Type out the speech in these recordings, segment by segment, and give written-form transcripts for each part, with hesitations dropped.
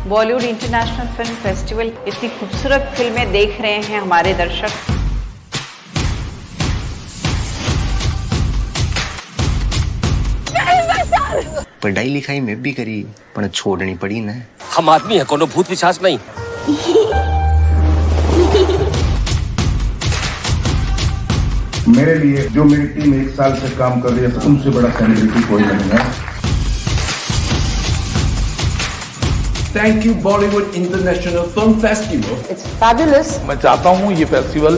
Bollywood international film festival इतनी खूबसूरत फिल्में देख रहे हैं हमारे दर्शक। पढ़ाई लिखाई में भी करी पर छोड़नी पड़ी ना। हम आदमी है, कोनो भूत पिशाच नहीं। मेरे लिए जो मेरी टीम 1 साल से काम कर रही है उनसे बड़ा सेलिब्रिटी कोई नहीं है। Thank you Bollywood International Film Festival. It's fabulous. मैं चाहता हूँ ये फेस्टिवल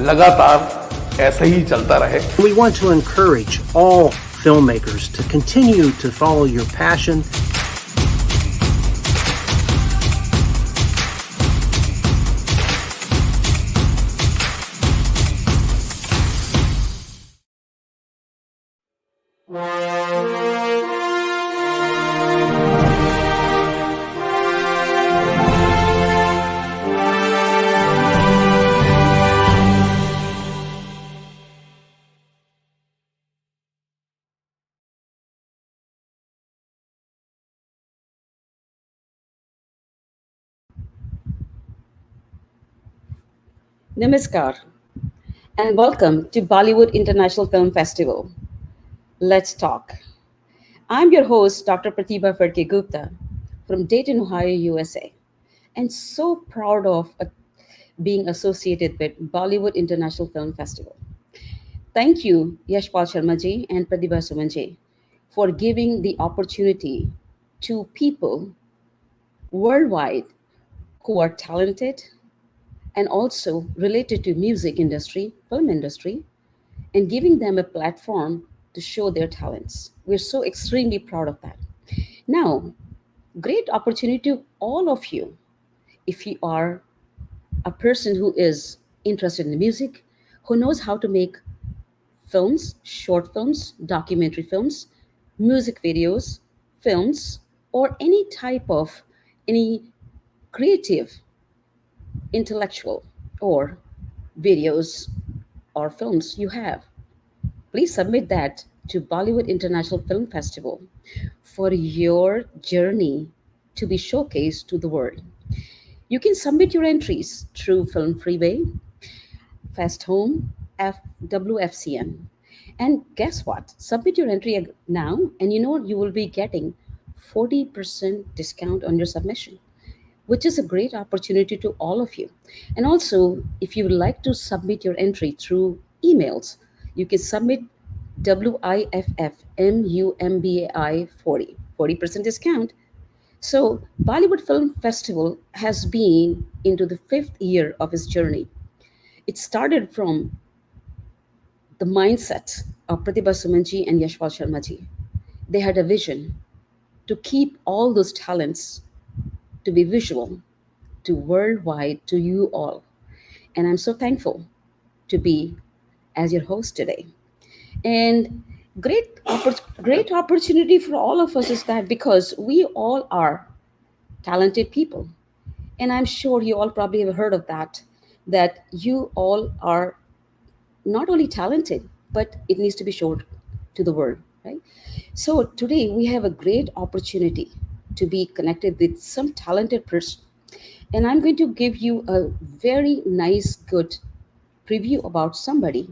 लगातार ऐसे ही चलता रहे। We want to encourage all filmmakers to continue to follow your passion. Namaskar and welcome to Bollywood International Film Festival. Let's talk. I'm your host, Dr. Pratibha Phadke Gupta from Dayton, Ohio, USA, and so proud of being associated with Bollywood International Film Festival. Thank you, Yashpal Sharma ji and Pratibha Suman ji, for giving the opportunity to people worldwide who are talented and also related to music industry, film industry, and giving them a platform to show their talents. We're so extremely proud of that. Now, great opportunity to all of you. If you are a person who is interested in music, who knows how to make films, short films, documentary films, music videos, films, or any type of any creative intellectual or videos or films you have, please submit that to Bollywood International Film Festival for your journey to be showcased to the world. You can submit your entries through Film Freeway, Fast Home, WFCM. And guess what? Submit your entry now, and you will be getting 40% discount on your submission, which is a great opportunity to all of you. And also, if you would like to submit your entry through emails, you can submit WIFFMUMBAI 40% discount. So, Bollywood Film Festival has been into the 5th year of its journey. It started from the mindset of Pratibha Sumanji and Yashpal Sharmaji. They had a vision to keep all those talents to be visual, to worldwide, to you all. And I'm so thankful to be as your host today. And great opportunity for all of us is that because we all are talented people. And I'm sure you all probably have heard of that you all are not only talented, but it needs to be showed to the world, right? So today we have a great opportunity to be connected with some talented person. And I'm going to give you a very nice, good preview about somebody.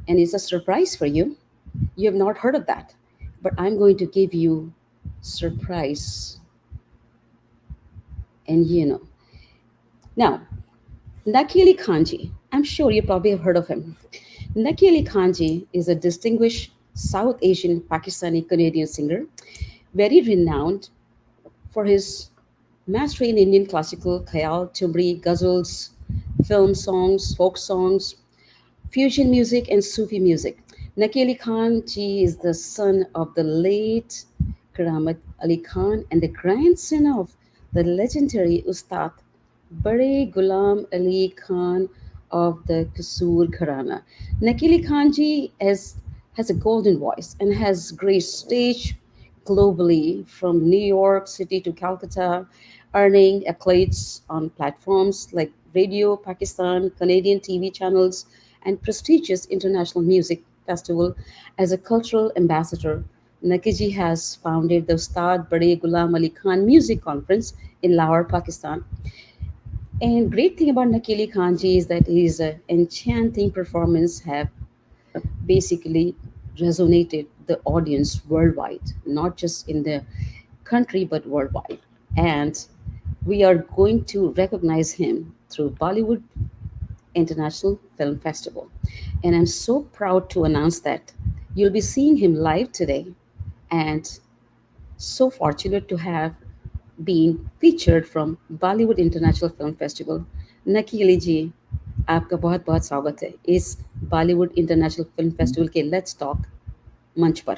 And it's a surprise for you. You have not heard of that. But I'm going to give you surprise. And Now, Naki Ali Khanji, I'm sure you probably have heard of him. Naki Ali Khanji is a distinguished South Asian Pakistani Canadian singer, very renowned for his mastery in Indian classical, khayal, tumri, ghazals, film songs, folk songs, fusion music, and Sufi music. Naki Ali Khan ji is the son of the late Karamat Ali Khan and the grandson of the legendary Ustad Bade Ghulam Ali Khan of the Kasur Gharana. Naki Ali Khan ji has a golden voice and has graced stage globally from New York City to Calcutta, earning accolades on platforms like Radio Pakistan, Canadian TV channels, and prestigious international music festival as a cultural ambassador Naki ji has founded the Ustad Bade Ghulam Ali Khan Music Conference in Lahore, Pakistan. And great thing about Naki Ali Khan ji is that his enchanting performance have basically resonated the audience worldwide, not just in the country but worldwide. And we are going to recognize him through Bollywood International Film Festival. And I'm so proud to announce that you'll be seeing him live today, and so fortunate to have been featured from Bollywood International Film Festival. नकी अली जी, आपका बहुत बहुत स्वागत है इस Bollywood international film festival के let's talk मंच पर.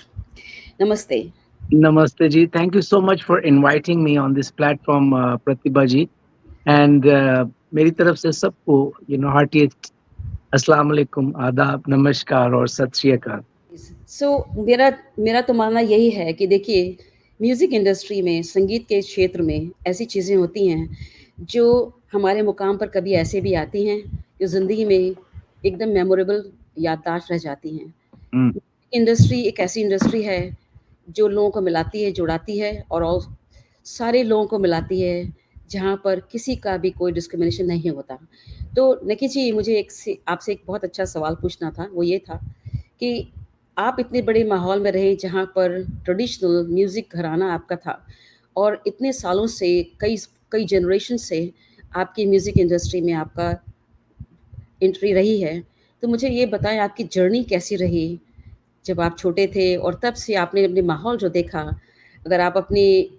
नमस्ते. Namaste ji. Thank you so much for inviting me on this platform, Pratibha ji. And मेरी तरफ से सबको heartiest अस्सलाम वालेकुम, आदाब, नमस्कार और सत श्री अकाल. सो मेरा तो मानना यही है कि देखिए, म्यूज़िक इंडस्ट्री में, संगीत के क्षेत्र में ऐसी चीज़ें होती हैं जो हमारे मुकाम पर कभी ऐसे भी आती हैं जो ज़िंदगी में एकदम मेमोरेबल याददाश्त रह जाती हैं. इंडस्ट्री एक ऐसी इंडस्ट्री है जो लोगों को मिलाती है, जुड़ाती है और सारे लोगों को मिलाती है, जहाँ पर किसी का भी कोई डिस्क्रिमिनेशन नहीं होता. तो नकी जी, मुझे आपसे एक बहुत अच्छा सवाल पूछना था. वो ये था कि आप इतने बड़े माहौल में रहे जहाँ पर ट्रेडिशनल म्यूज़िक घराना आपका था और इतने सालों से कई जनरेशन से आपकी म्यूज़िक इंडस्ट्री में आपका एंट्री रही है. तो मुझे ये बताएं, आपकी जर्नी कैसी रही जब आप छोटे थे और तब से आपने अपने माहौल जो देखा, अगर आप अपनी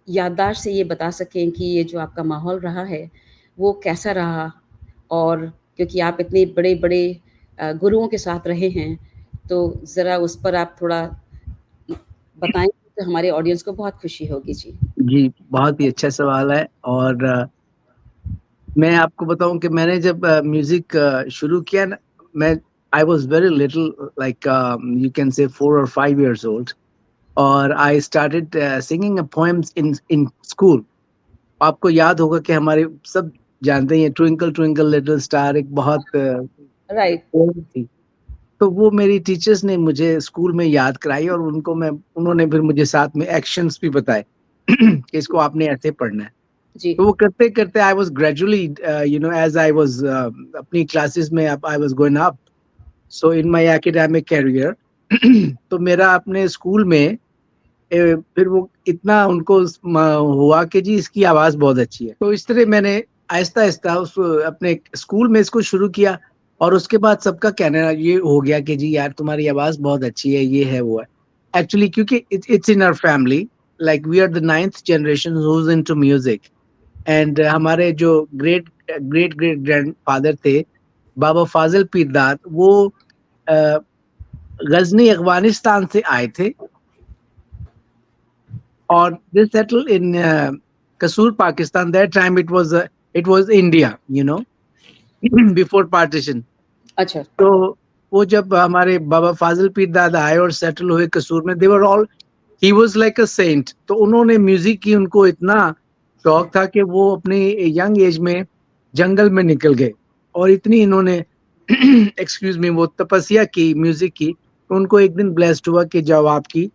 याददाश्त से ये बता सकें कि ये जो आपका माहौल रहा है वो कैसा रहा, और क्योंकि आप इतने बड़े बड़े गुरुओं के साथ रहे हैं तो ज़रा उस पर आप थोड़ा बताएं तो हमारे ऑडियंस को बहुत खुशी होगी. जी, बहुत ही अच्छा सवाल है. और मैं आपको बताऊं कि मैंने जब म्यूजिक शुरू किया ना, मैं I was very little, like you can say 4 or 5 years old, और I started singing a poems in school. आपको याद होगा कि हमारे सब जानते हैं ट्विंकल ट्विंकल लिटिल स्टार एक बहुत राइट थी. तो वो मेरी टीचर्स ने मुझे स्कूल में याद कराई और उन्होंने फिर मुझे साथ में एक्शंस भी बताए कि इसको आपने ऐसे पढ़ना है. जी. तो वो करते करते I was gradually as I was अपनी क्लासेस में I was going up, so in my academic career तो मेरा अपने स्कूल में फिर वो इतना उनको हुआ कि जी इसकी आवाज़ बहुत अच्छी है. तो इस तरह मैंने आहिस्ता आहिस्ता उस अपने स्कूल में इसको शुरू किया और उसके बाद सबका कहना ये हो गया कि जी यार तुम्हारी आवाज़ बहुत अच्छी है, ये है वो है. एक्चुअली क्योंकि it's in our family, like we are the 9th generation who's into music. And हमारे जो ग्रेट ग्रेट ग्रेट ग्रैंडफादर थे बाबा फाजिल पीरदाद, वो गजनी अफगानिस्तान से आए थे और दे सेटल इन कसूर Pakistan. That time it was India, before partition. अच्छा. तो वो जब हमारे बाबा फाजिल पीरदाद आए और सेटल हुए कसूर में, they were all, he was like a saint. तो उन्होंने म्यूजिक की, उनको इतना शौक था कि वो अपने यंग एज में जंगल में निकल गए और इतनी इन्होंने एक्सक्यूज मी वो तपस्या की म्यूजिक की. तो उनको एक दिन ब्लेस्ड हुआ कि जब आपकी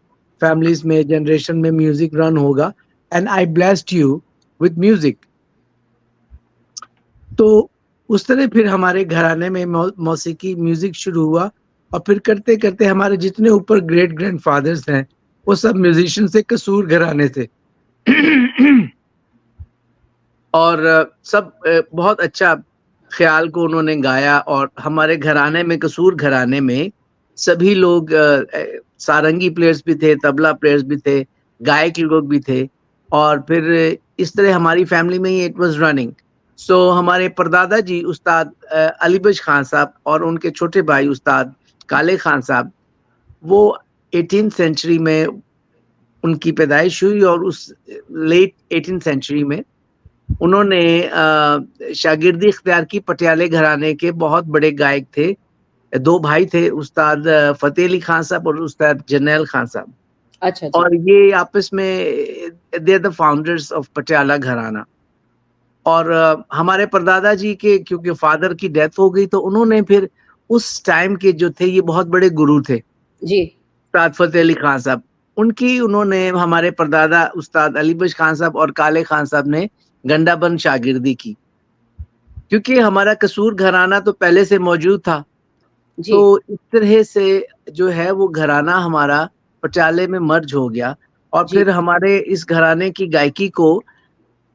फैमिलीज में जनरेशन में म्यूजिक रन होगा, and I blessed you with music. तो उस तरह फिर हमारे घराने में मौसीकी म्यूजिक शुरू हुआ और फिर करते करते हमारे जितने ऊपर ग्रेट ग्रैंडफादर्स हैं वो सब म्यूजिशियन से कसूर घराने थे और सब बहुत अच्छा ख्याल को उन्होंने गाया. और हमारे घराने में, कसूर घराने में सभी लोग सारंगी प्लेयर्स भी थे, तबला प्लेयर्स भी थे, गायक लोग भी थे. और फिर इस तरह हमारी फैमिली में ही इट वाज रनिंग. सो हमारे परदादा जी उस्ताद अलीबख्श खान साहब और उनके छोटे भाई उस्ताद काले खान साहब, वो 18th सेंचुरी में उनकी पैदाइश हुई और उस लेट 18th सेंचुरी में उन्होंने शागिर्दी इख्तियार की. पटियाले घराने के बहुत बड़े गायक थे, 2 भाई थे, उस्ताद फतेह अली खान साहब और उस्ताद जरनैल खान साहब. अच्छा. और ये आपस में they are the founders of Patiala gharana. और हमारे परदादा जी के क्योंकि फादर की डेथ हो गई तो उन्होंने फिर उस टाइम के जो थे ये बहुत बड़े गुरु थे जी, उस्ताद फतेह अली खान साहब, उनकी उन्होंने हमारे परदादा उस्ताद अली बख्श खान साहब और काले खान साहब ने गंडाबंद शागिर्दी की, क्योंकि हमारा कसूर घराना तो पहले से मौजूद था। जी तो इस तरह से जो है वो घराना हमारा पटियाले में मर्ज हो गया, और जी। फिर हमारे इस घराने की गायकी को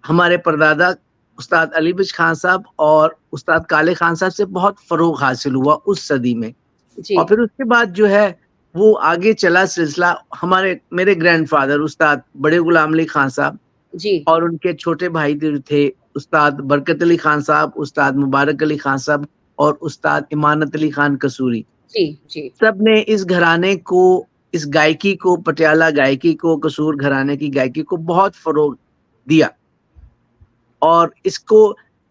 हमारे परदादा उस्ताद अली बख्श खान साहब और उस्ताद काले खान साहब से बहुत फरोग हासिल हुआ उस सदी में। जी और फिर उसके बाद जो है वो आगे चला सिलसिला, हमारे मेरे ग्रैंडफादर उस्ताद बड़े गुलाम अली खान साहब जी और उनके छोटे भाई जो थे उस्ताद बरकत अली खान साहब, उस्ताद मुबारक अली खान साहब और उस्ताद इमानत अली खान कसूरी, जी जी सब ने इस घराने को, इस गायकी को, पटियाला गायकी को, कसूर घराने की गायकी को बहुत फरोग दिया। और इसको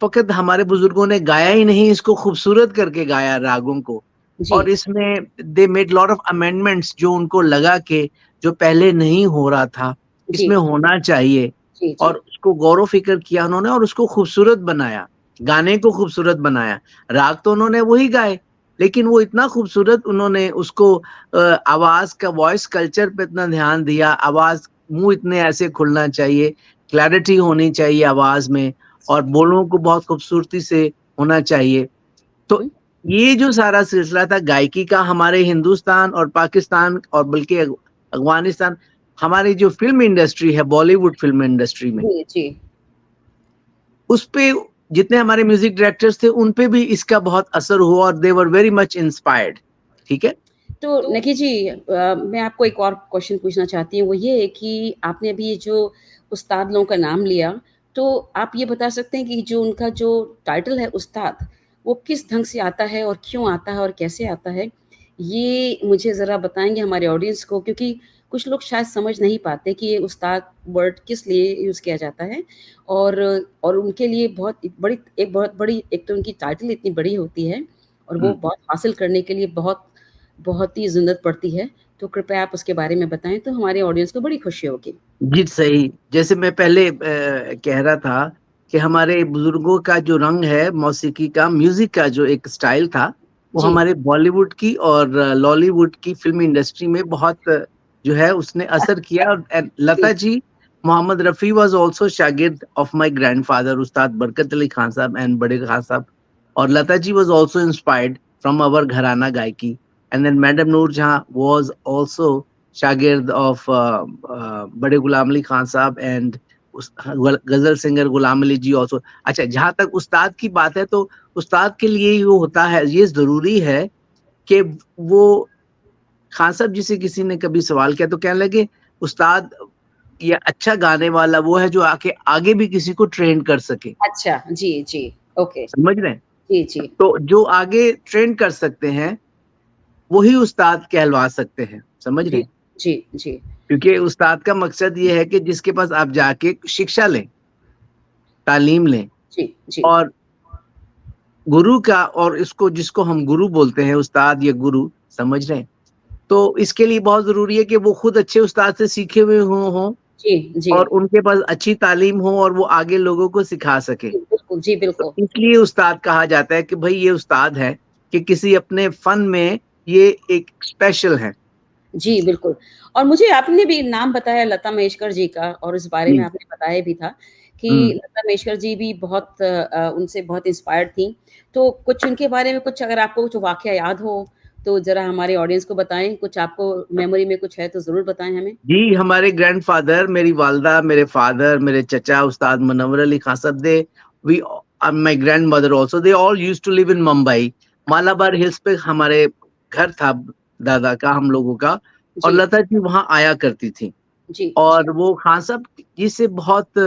फकत हमारे बुजुर्गों ने गाया ही नहीं, इसको खूबसूरत करके गाया रागों को। जी और इसमें they made lot of amendments, जो उनको लगा कि जो पहले नहीं हो रहा था जी इसमें होना चाहिए, जी जी और उसको गौर फिक्र किया उन्होंने और उसको खूबसूरत बनाया, गाने को खूबसूरत बनाया। राग तो उन्होंने वही गाए, लेकिन वो इतना खूबसूरत उन्होंने उसको आवाज का, वॉइस कल्चर पे इतना ध्यान दिया, आवाज मुंह इतने ऐसे खुलना चाहिए, क्लैरिटी होनी चाहिए आवाज में, और बोलों को बहुत खूबसूरती से होना चाहिए। तो ये जो सारा सिलसिला था गायकी का, हमारे हिंदुस्तान और पाकिस्तान और बल्कि अफगानिस्तान, हमारी जो फिल्म इंडस्ट्री है, बॉलीवुड फिल्म इंडस्ट्री में, जी जी उस पे जितने हमारे म्यूजिक डायरेक्टर्स थे उन पे भी इसका बहुत असर हुआ, और दे वर वेरी मच इंस्पायर्ड। ठीक है। तो नकी जी, मैं आपको एक और क्वेश्चन पूछना चाहती हूँ। वो ये है कि आपने अभी ये जो उस्ताद लोगों का नाम लिया, तो आप ये बता सकते हैं कि जो उनका जो टाइटल है उस्ताद, वो किस ढंग से आता है और क्यों आता है और कैसे आता है? ये मुझे ज़रा बताएंगे हमारे ऑडियंस को, क्योंकि कुछ लोग शायद समझ नहीं पाते कि ये उस्ताद वर्ड किस लिए यूज़ किया जाता है। और उनके लिए बहुत बड़ी एक तो उनकी टाइटल इतनी बड़ी होती है, और वो बहुत हासिल करने के लिए बहुत ही ज़रूरत पड़ती है। तो कृपया आप उसके बारे में बताएं, तो हमारे ऑडियंस को बड़ी खुशी होगी। जी सही, जैसे मैं पहले कह रहा था कि हमारे बुजुर्गों का जो रंग है मौसीकी का, म्यूजिक का जो एक स्टाइल था, वो जी हमारे बॉलीवुड की और लॉलीवुड की फिल्म इंडस्ट्री में बहुत जो है उसने असर किया। और लता जी, मोहम्मद रफी वाज आल्सो शागिर्द ऑफ माय ग्रैंडफादर उस्ताद बरकत अली खान साहब एंड बड़े खान साहब, और Lata ji was also inspired from our gharana gayaki. And then madam नूर जहां वाज आल्सो शागिर्द ऑफ बड़े गुलाम अली खान साहब एंड गजल सिंगर गुलाम अली जी आल्सो। अच्छा, जहां तक उस्ताद की बात है, तो उस्ताद के लिए ये होता है, ये जरूरी है कि वो, खान साहब जी से किसी ने कभी सवाल किया तो कहने लगे उस्ताद या अच्छा गाने वाला वो है जो आगे भी किसी को ट्रेन कर सके। अच्छा, जी जी, ओके, समझ रहे हैं? जी जी तो जो आगे ट्रेन कर सकते हैं वही उस्ताद कहलवा सकते हैं। समझ रहे हैं? जी जी क्योंकि उस्ताद का मकसद ये है कि जिसके पास आप जाके शिक्षा लें, तालीम लें, जी जी और गुरु का, और इसको जिसको हम गुरु बोलते हैं, उस्ताद या गुरु, समझ रहे हैं? तो इसके लिए बहुत जरूरी है कि वो खुद अच्छे उस्ताद से सीखे हुए हों जी जी, और उनके पास अच्छी तालीम हो और वो आगे लोगों को सिखा सके। बिल्कुल जी, बिल्कुल तो इसलिए उस्ताद कहा जाता है कि भाई ये उस्ताद है, कि किसी अपने फन में ये एक स्पेशल है। जी, बिल्कुल। और मुझे आपने भी नाम बताया लता मंगेशकर जी का, और इस बारे जी। में आपने बताया भी था कि लता मंगेशकर जी भी बहुत उनसे बहुत इंस्पायर्ड थीं। तो कुछ उनके बारे में कुछ अगर आपको कुछ वाक़या याद हो, तो ज़रा हमारे ऑडियंस को बताएँ। कुछ आपको मेमोरी में कुछ है तो ज़रूर बताएँ हमें। जी, हमारे ग्रैंडफादर, मेरी वालदा, मेरे फादर, मेरे चचा उस्ताद मुनव्वर अली खान साहब, they we my grandmother also, they all used to live in Mumbai. Malabar Hills पे हमारे घर था दादा का, हम लोगों का, और जी, लता जी वहाँ आया करती थी। जी, और वो खान साहब जी से बहुत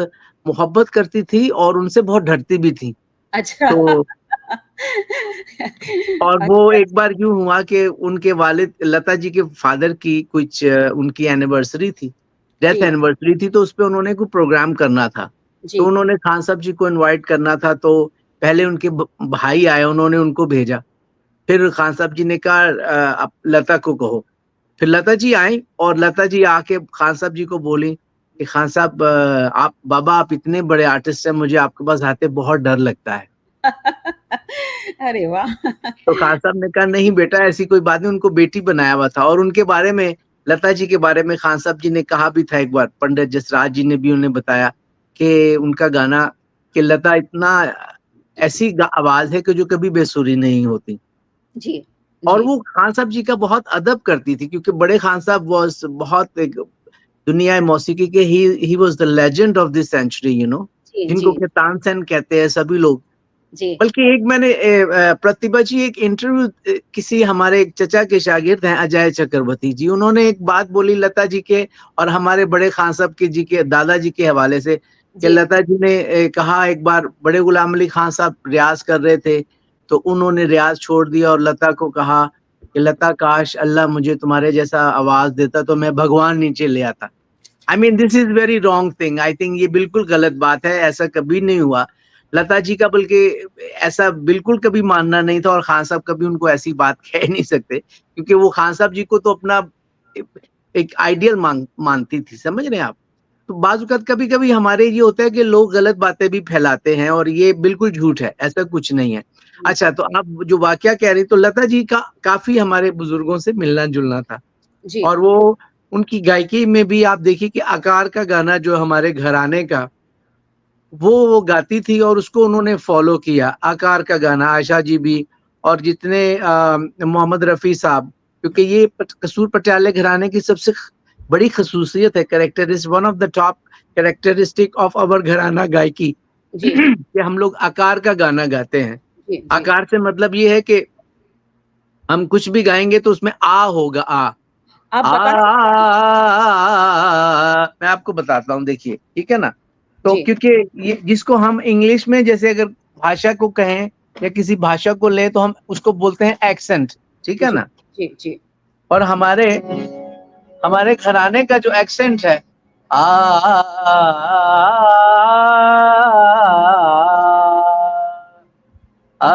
मोहब्बत करती थी और उनसे बहुत डरती भी थी। अच्छा। तो और वो अच्छा, एक बार यूं हुआ कि उनके वालिद, लता जी के फादर की कुछ उनकी एनिवर्सरी थी, डेथ जी, एनिवर्सरी थी, तो उसपे उन्होंने कोई प्रोग्राम करना था। जी, तो उन्होंने खान साहब जी को इनवाइट करना था, तो पहले उनके भाई आए, उन्होंने उनको भेजा। फिर खान साहब जी ने कहा आप लता को कहो। फिर लता जी आई और लता जी आके खान साहब जी को बोली कि खान साहब, आप बाबा, आप इतने बड़े आर्टिस्ट हैं, मुझे आपके पास आते बहुत डर लगता है। अरे वाह! तो खान साहब ने कहा नहीं बेटा, ऐसी कोई बात नहीं, उनको बेटी बनाया हुआ था। और उनके बारे में लता जी के बारे में खान साहब जी ने कहा भी था एक बार, पंडित जसराज जी ने भी उन्हें बताया कि उनका गाना, कि लता इतना ऐसी आवाज है कि जो कभी बेसुरी नहीं होती। जी और जी वो खान साहब जी का बहुत अदब करती थी, क्योंकि बड़े खान साहब वाज बहुत एक दुनिया मौसीकी के, he was the legend of this century, you know, जी जिनको जी के तानसेन कहते हैं सभी लोग। जी बल्कि एक मैंने प्रतिभा जी एक इंटरव्यू किसी हमारे एक चचा के शागिर्द हैं अजय चक्रवर्ती जी, उन्होंने एक बात बोली लता जी के और हमारे बड़े खान साहब के जी के दादाजी के हवाले से, कि जी लता जी ने कहा एक बार बड़े गुलाम अली खान साहब रियाज कर रहे थे, तो उन्होंने रियाज छोड़ दिया और लता को कहा कि लता काश अल्लाह मुझे तुम्हारे जैसा आवाज देता तो मैं भगवान नीचे ले आता। I mean this is very wrong thing, I think ये बिल्कुल गलत बात है, ऐसा कभी नहीं हुआ लता जी का, बल्कि ऐसा बिल्कुल कभी मानना नहीं था, और खान साहब कभी उनको ऐसी बात कह नहीं सकते, क्योंकि वो खान साहब जी को तो अपना एक आइडियल मानती थी, समझ रहे हैं आप। तो बाजुकात कभी कभी हमारे ये होता है कि लोग गलत बातें भी फैलाते हैं, और ये बिल्कुल झूठ है, ऐसा कुछ नहीं है। अच्छा, तो आप जो वाकया कह रही, तो लता जी का काफी हमारे बुजुर्गों से मिलना जुलना था, जी और वो उनकी गायकी में भी आप देखिए कि आकार का गाना जो हमारे घराने का, वो गाती थी और उसको उन्होंने फॉलो किया, आकार का गाना, आयशा जी भी, और जितने मोहम्मद रफी साहब, क्योंकि ये कसूर पटियाले घराने की सबसे बड़ी खसूसियत है, characteristic, one of the top characteristic of our gharana gayaki, जी कि हम लोग आकार का गाना गाते हैं। जी जी आकार से मतलब ये है कि हम कुछ भी गाएंगे तो उसमें आ होगा, आप आ, बता मैं आपको बताता हूँ, देखिए, ठीक है ना। तो जी क्योंकि ये जिसको हम इंग्लिश में जैसे अगर भाषा को कहें या किसी भाषा को ले तो हम उसको बोलते हैं एक्सेंट, ठीक है जी ना। जी जी और हमारे हमारे घराने का जो एक्सेंट है, आ, आ,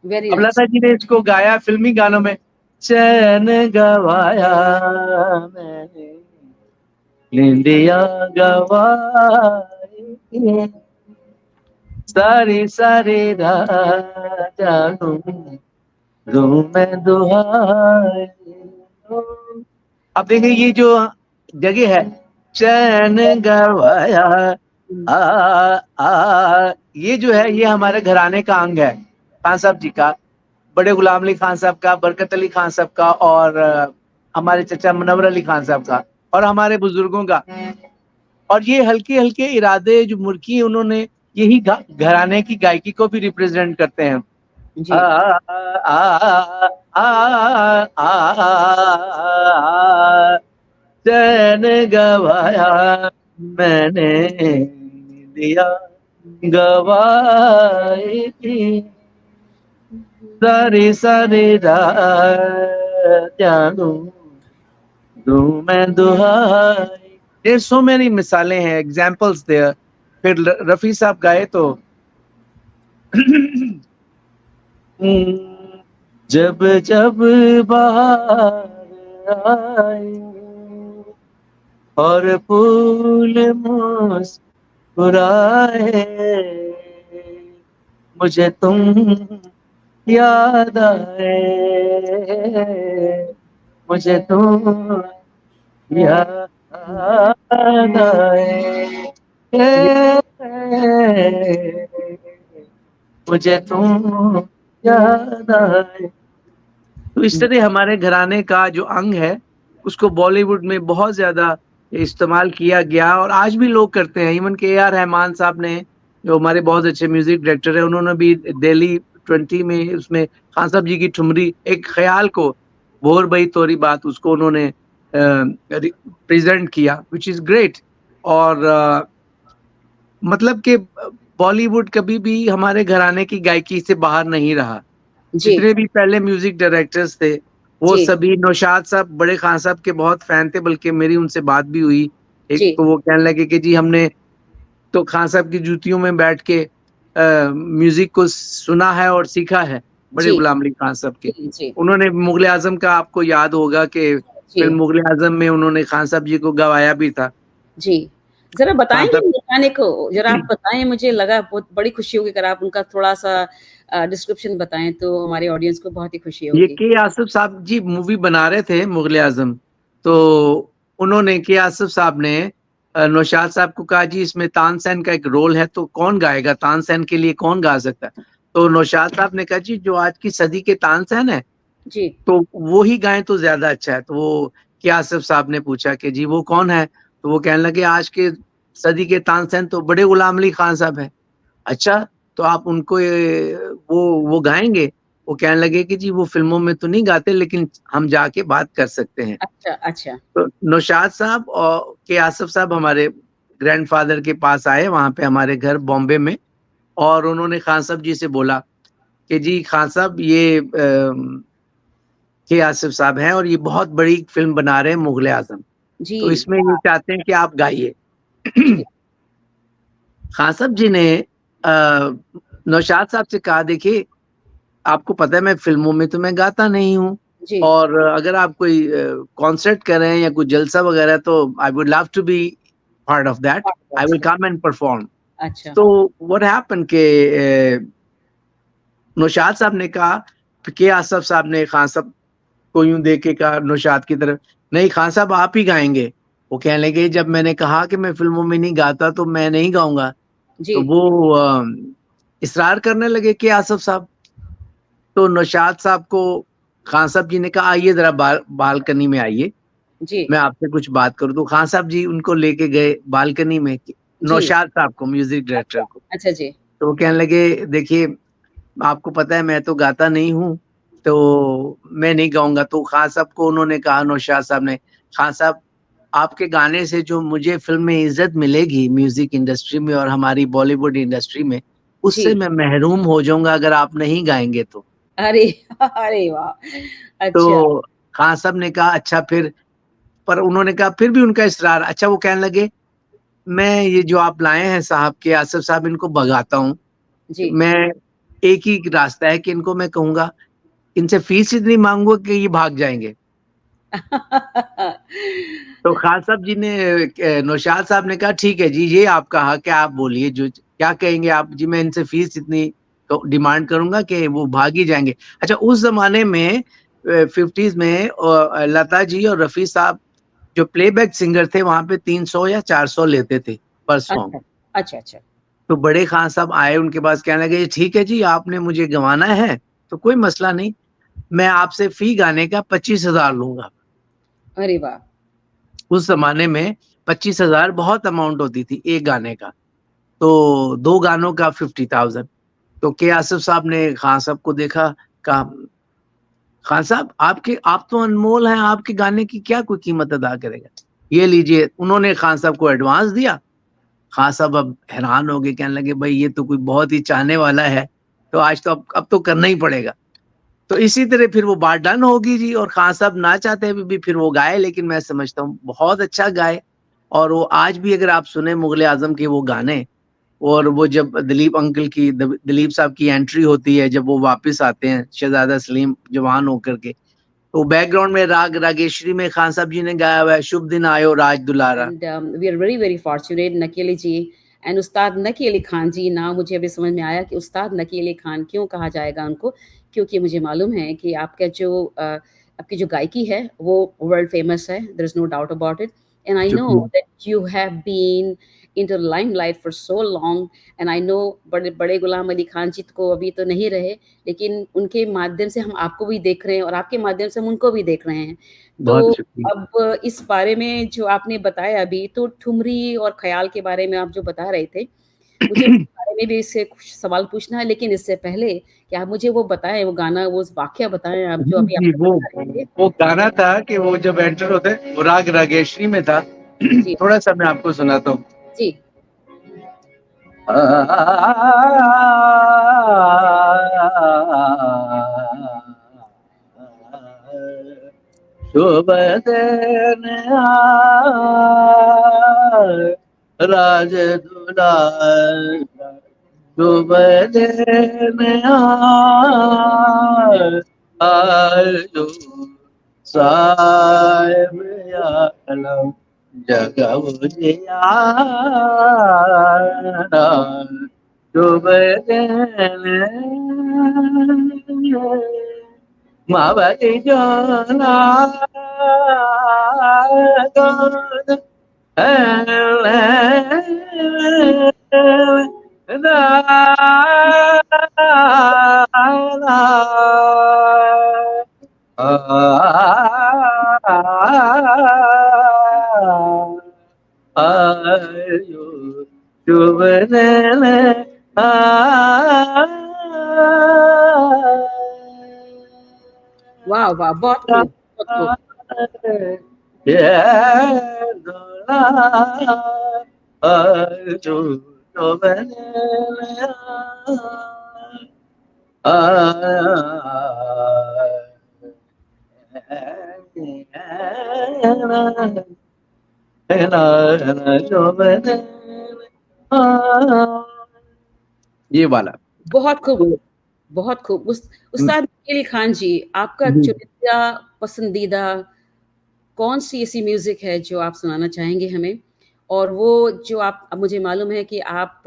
वेरी अब नाइस। लता जी ने इसको गाया फिल्मी गानों में, चैन गवाया मैंने, निंदिया गवाई, सारी सारी रात जानू दूं मैं दुहाई। अब देखिए ये जो जगह है, चैन गवाया, ये जो है, ये हमारे घराने का अंग है, खान साहब जी का, बड़े गुलाम अली खान साहब का, बरकत अली खान साहब का, और हमारे चचा मुनव्वर अली खान साहब का, और हमारे बुजुर्गों का। और ये हल्के हल्के इरादे जो मुर्की उन्होंने, यही घराने की गायकी को भी रिप्रेजेंट करते हैं। जी आ, आ, आ, आ, चैन गवाया मैंने, दिया गवाई थी, सारी सारी रात जानू दूं मैं दुहाई। There's so many मिसालें हैं, एग्जाम्पल्स देयर। फिर रफी साहब गाए तो जब जब बाहर आए और फूल मुस्कुराए, मुझे तुम याद आए, मुझे तुम याद आए, मुझे तुम याद आए। तो इस तरह हमारे घराने का जो अंग है उसको बॉलीवुड में बहुत ज्यादा इस्तेमाल किया गया, और आज भी लोग करते हैं। इवन के AR रहमान साहब ने, जो हमारे बहुत अच्छे म्यूजिक डायरेक्टर है, उन्होंने भी दिल्ली 20 में उसमें खान साहब जी की ठुमरी, एक ख्याल को भोर बई तोरी बात, उसको उन्होंने प्रेजेंट किया, विच इज ग्रेट। और मतलब कि बॉलीवुड कभी भी हमारे घराने की गायकी से बाहर नहीं रहा। जी जितने भी पहले म्यूजिक डायरेक्टर्स थे वो जी सभी, नौशाद साहब बड़े खान साहब के बहुत फैन थे, बल्कि मेरी उनसे बात भी हुई एक, जी तो वो कहने लगे कि जी हमने तो खान साहब की जूतियों में बैठ के म्यूजिक को सुना है और सीखा है, बड़े जी गुलाम अली खान साहब के। जी जी उन्होंने मुगले आजम का, आपको याद होगा कि जी फिल्म मुगले आजम में उन्होंने खान साहब जी को गवाया भी था। जी जरा बताएंगे हाँ, मैकेनिक को, जरा आप बताएं, मुझे लगा बहुत बड़ी खुशी होगी अगर आप उनका थोड़ा सा डिस्क्रिप्शन बताएं तो हमारे ऑडियंस को बहुत ही खुशी ये होगी। के आसिफ साहब जी मूवी बना रहे थे मुगले आजम, तो उन्होंने के आसिफ साहब ने नौशाद साहब को कहा जी इसमें तानसेन का एक रोल है तो कौन गाएगा, तानसेन के लिए कौन गा सकता है। तो नौशाद साहब ने कहा जी जो आज की सदी के तानसेन है जी तो वो ही गाएं तो ज्यादा अच्छा है। तो वो के आसिफ साहब ने पूछा कि जी वो कौन है, तो वो कहने लगे आज के सदी के तानसेन तो बड़े गुलाम अली खान साहब है। अच्छा, तो आप उनको वो गाएंगे। वो कहने लगे कि जी वो फिल्मों में तो नहीं गाते लेकिन हम जाके बात कर सकते हैं। अच्छा अच्छा तो नौशाद साहब और के आसिफ साहब हमारे ग्रैंडफादर के पास आए वहां पे हमारे घर बॉम्बे में, और उन्होंने खान साहब जी से बोला कि जी खान साहब ये के आसिफ साहब हैं और ये बहुत बड़ी फिल्म बना रहे हैं मुगले आजम, जी तो इसमें ये चाहते हैं कि आप गाइए। खान साहब जी ने नौशाद साहब से कहा देखिए आपको पता है मैं फिल्मों में तो मैं गाता नहीं हूँ, जी और अगर आप कोई कॉन्सर्ट कर रहे हैं या कोई जलसा वगैरह तो I would love to be part of that, I will come and perform. अच्छा तो व्हाट हैपन के नौशाद साहब ने कहा के आसिफ साहब ने खान साहब को यूं देख के कहा नौशाद की तरफ, नहीं खान साहब आप ही गाएंगे। वो कहने लगे जब मैंने कहा कि मैं फिल्मों में नहीं गाता तो मैं नहीं गाऊंगा। जी तो वो इसरार करने लगे के आसिफ साहब। तो नौशाद साहब को खान साहब जी ने कहा आइए जरा बालकनी में आइए, जी मैं आपसे कुछ बात करूं। तो खान साहब जी उनको लेके गए बालकनी में, नौशाद साहब को, म्यूजिक डायरेक्टर को। अच्छा जी तो वो कहने लगे देखिए आपको पता है मैं तो गाता नहीं हूँ तो मैं नहीं गाऊंगा। तो खान साहब को उन्होंने कहा, नौशाद साहब ने, खान साहब आपके गाने से जो मुझे फिल्म में इज्जत मिलेगी म्यूजिक इंडस्ट्री में और हमारी बॉलीवुड इंडस्ट्री में, उससे जी मैं महरूम हो जाऊंगा अगर आप नहीं गाएंगे तो। अरे अरे वाह अच्छा तो खान साहब ने कहा अच्छा फिर, पर उन्होंने कहा फिर भी उनका इसरार। अच्छा, वो कहने लगे मैं ये जो आप लाए हैं साहब के आसिफ साहब इनको भगाता हूँ, जी मैं एक ही रास्ता है कि इनको मैं कहूंगा इनसे फीस इतनी मांगूंगा कि ये भाग जाएंगे। तो खान साहब जी ने, नौशाद साहब ने कहा ठीक है जी ये आपका हक है, आप बोलिए जो क्या कहेंगे आप। जी मैं इनसे फीस इतनी डिमांड करूंगा कि वो भाग ही जाएंगे। अच्छा, उस जमाने में 50s में लता जी और रफी साहब जो प्लेबैक सिंगर थे वहां पे 300 या 400 लेते थे पर सॉन्ग। अच्छा अच्छा अच्छा तो बड़े खान साहब आए उनके पास, कहने लगे ठीक है जी आपने मुझे गंवाना है तो कोई मसला नहीं, मैं आपसे फी गाने का 25,000 लूंगा। अरे वाह उस जमाने में 25,000 बहुत अमाउंट होती थी एक गाने का, तो 2 गानों का 50,000। तो के आसिफ साहब ने खान साहब को देखा, कहा खान साहब आप तो अनमोल हैं, आपके गाने की क्या कोई कीमत अदा करेगा, ये लीजिए। उन्होंने खान साहब को एडवांस दिया। खान साहब अब हैरान हो गए, कहने लगे भाई ये तो कोई बहुत ही चाहने वाला है, तो आज तो अब तो करना ही पड़ेगा। तो इसी तरह फिर वो बात डन होगी जी, और खान साहब ना चाहते भी फिर वो गाए, लेकिन मैं समझता हूँ बहुत अच्छा गाए। और वो आज भी अगर आप सुने मुगले आजम के वो गाने, और वो जब दिलीप साहब की एंट्री होती है, जब वो वापस आते हैं शहजादा सलीम जवान होकर के, तो बैकग्राउंड में राग रागेश्वरी में खान साहब जी ने गाया हुआ है शुभ दिन आयो राज दुलारा। And we are very very fortunate Naqi Ali ji and उस्ताद नकी अली खान जी। नाम मुझे अभी समझ में आया कि उस्ताद नकी अली खान क्यों कहा जाएगा उनको, क्योंकि मुझे मालूम है कि आपकी जो गायकी है वो वर्ल्ड फेमस है, there is no doubt about it. And I know that you have been into the limelight for so long and I know बड़े गुलाम अली खान जी को अभी तो नहीं रहे, लेकिन उनके माध्यम से हम आपको भी देख रहे हैं और आपके माध्यम से हम उनको भी देख रहे हैं। तो अब इस बारे में जो आपने बताया अभी, तो ठुमरी और ख्याल के बारे में आप जो बता रहे थे, मुझे इस बारे में भी इससे कुछ सवाल पूछना है, लेकिन इससे पहले कि आप मुझे वो बताएं, वो गाना, वो वाकया बताएं आप जो अभी आप बता रहे थे। वो गाना था कि वो जब एंटर होते वो राग रागेश्वरी में था। थोड़ा सा मैं आपको सुनाता हूँ जी। शुभ दिन राज दुलारा, शुभ दिन आयो साहिब आलम, जगह उजियारा शुभ मावती जोना आयो जुबन वाह वाह, बहुत खूब, बहुत खूब। ये वाला बहुत खूब, बहुत खूब। उस्ताद अली खान जी, आपका चुनिंदा पसंदीदा कौन सी ऐसी म्यूजिक है जो आप सुनाना चाहेंगे हमें? और वो जो आप, अब मुझे मालूम है कि आप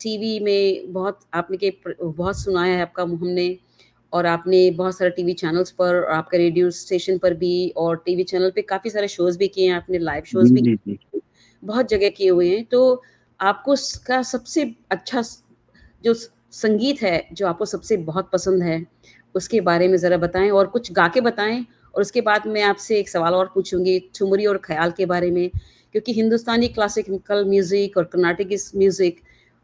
टीवी में बहुत आपने के बहुत सुनाया है आपका हमने, और आपने बहुत सारे टीवी चैनल्स पर और आपका रेडियो स्टेशन पर भी और टीवी चैनल पे काफ़ी सारे शोज़ भी किए हैं आपने, लाइव शोज़ भी जी जी बहुत जगह किए हुए हैं। तो आपको उसका सबसे अच्छा जो संगीत है, जो आपको सबसे बहुत पसंद है, उसके बारे में ज़रा बताएँ और कुछ गा के बताएँ। और उसके बाद मैं आपसे एक सवाल और पूछूँगी ठुमरी और ख़याल के बारे में, क्योंकि हिंदुस्तानी क्लासिकल म्यूज़िक और कर्नाटक इस म्यूज़िक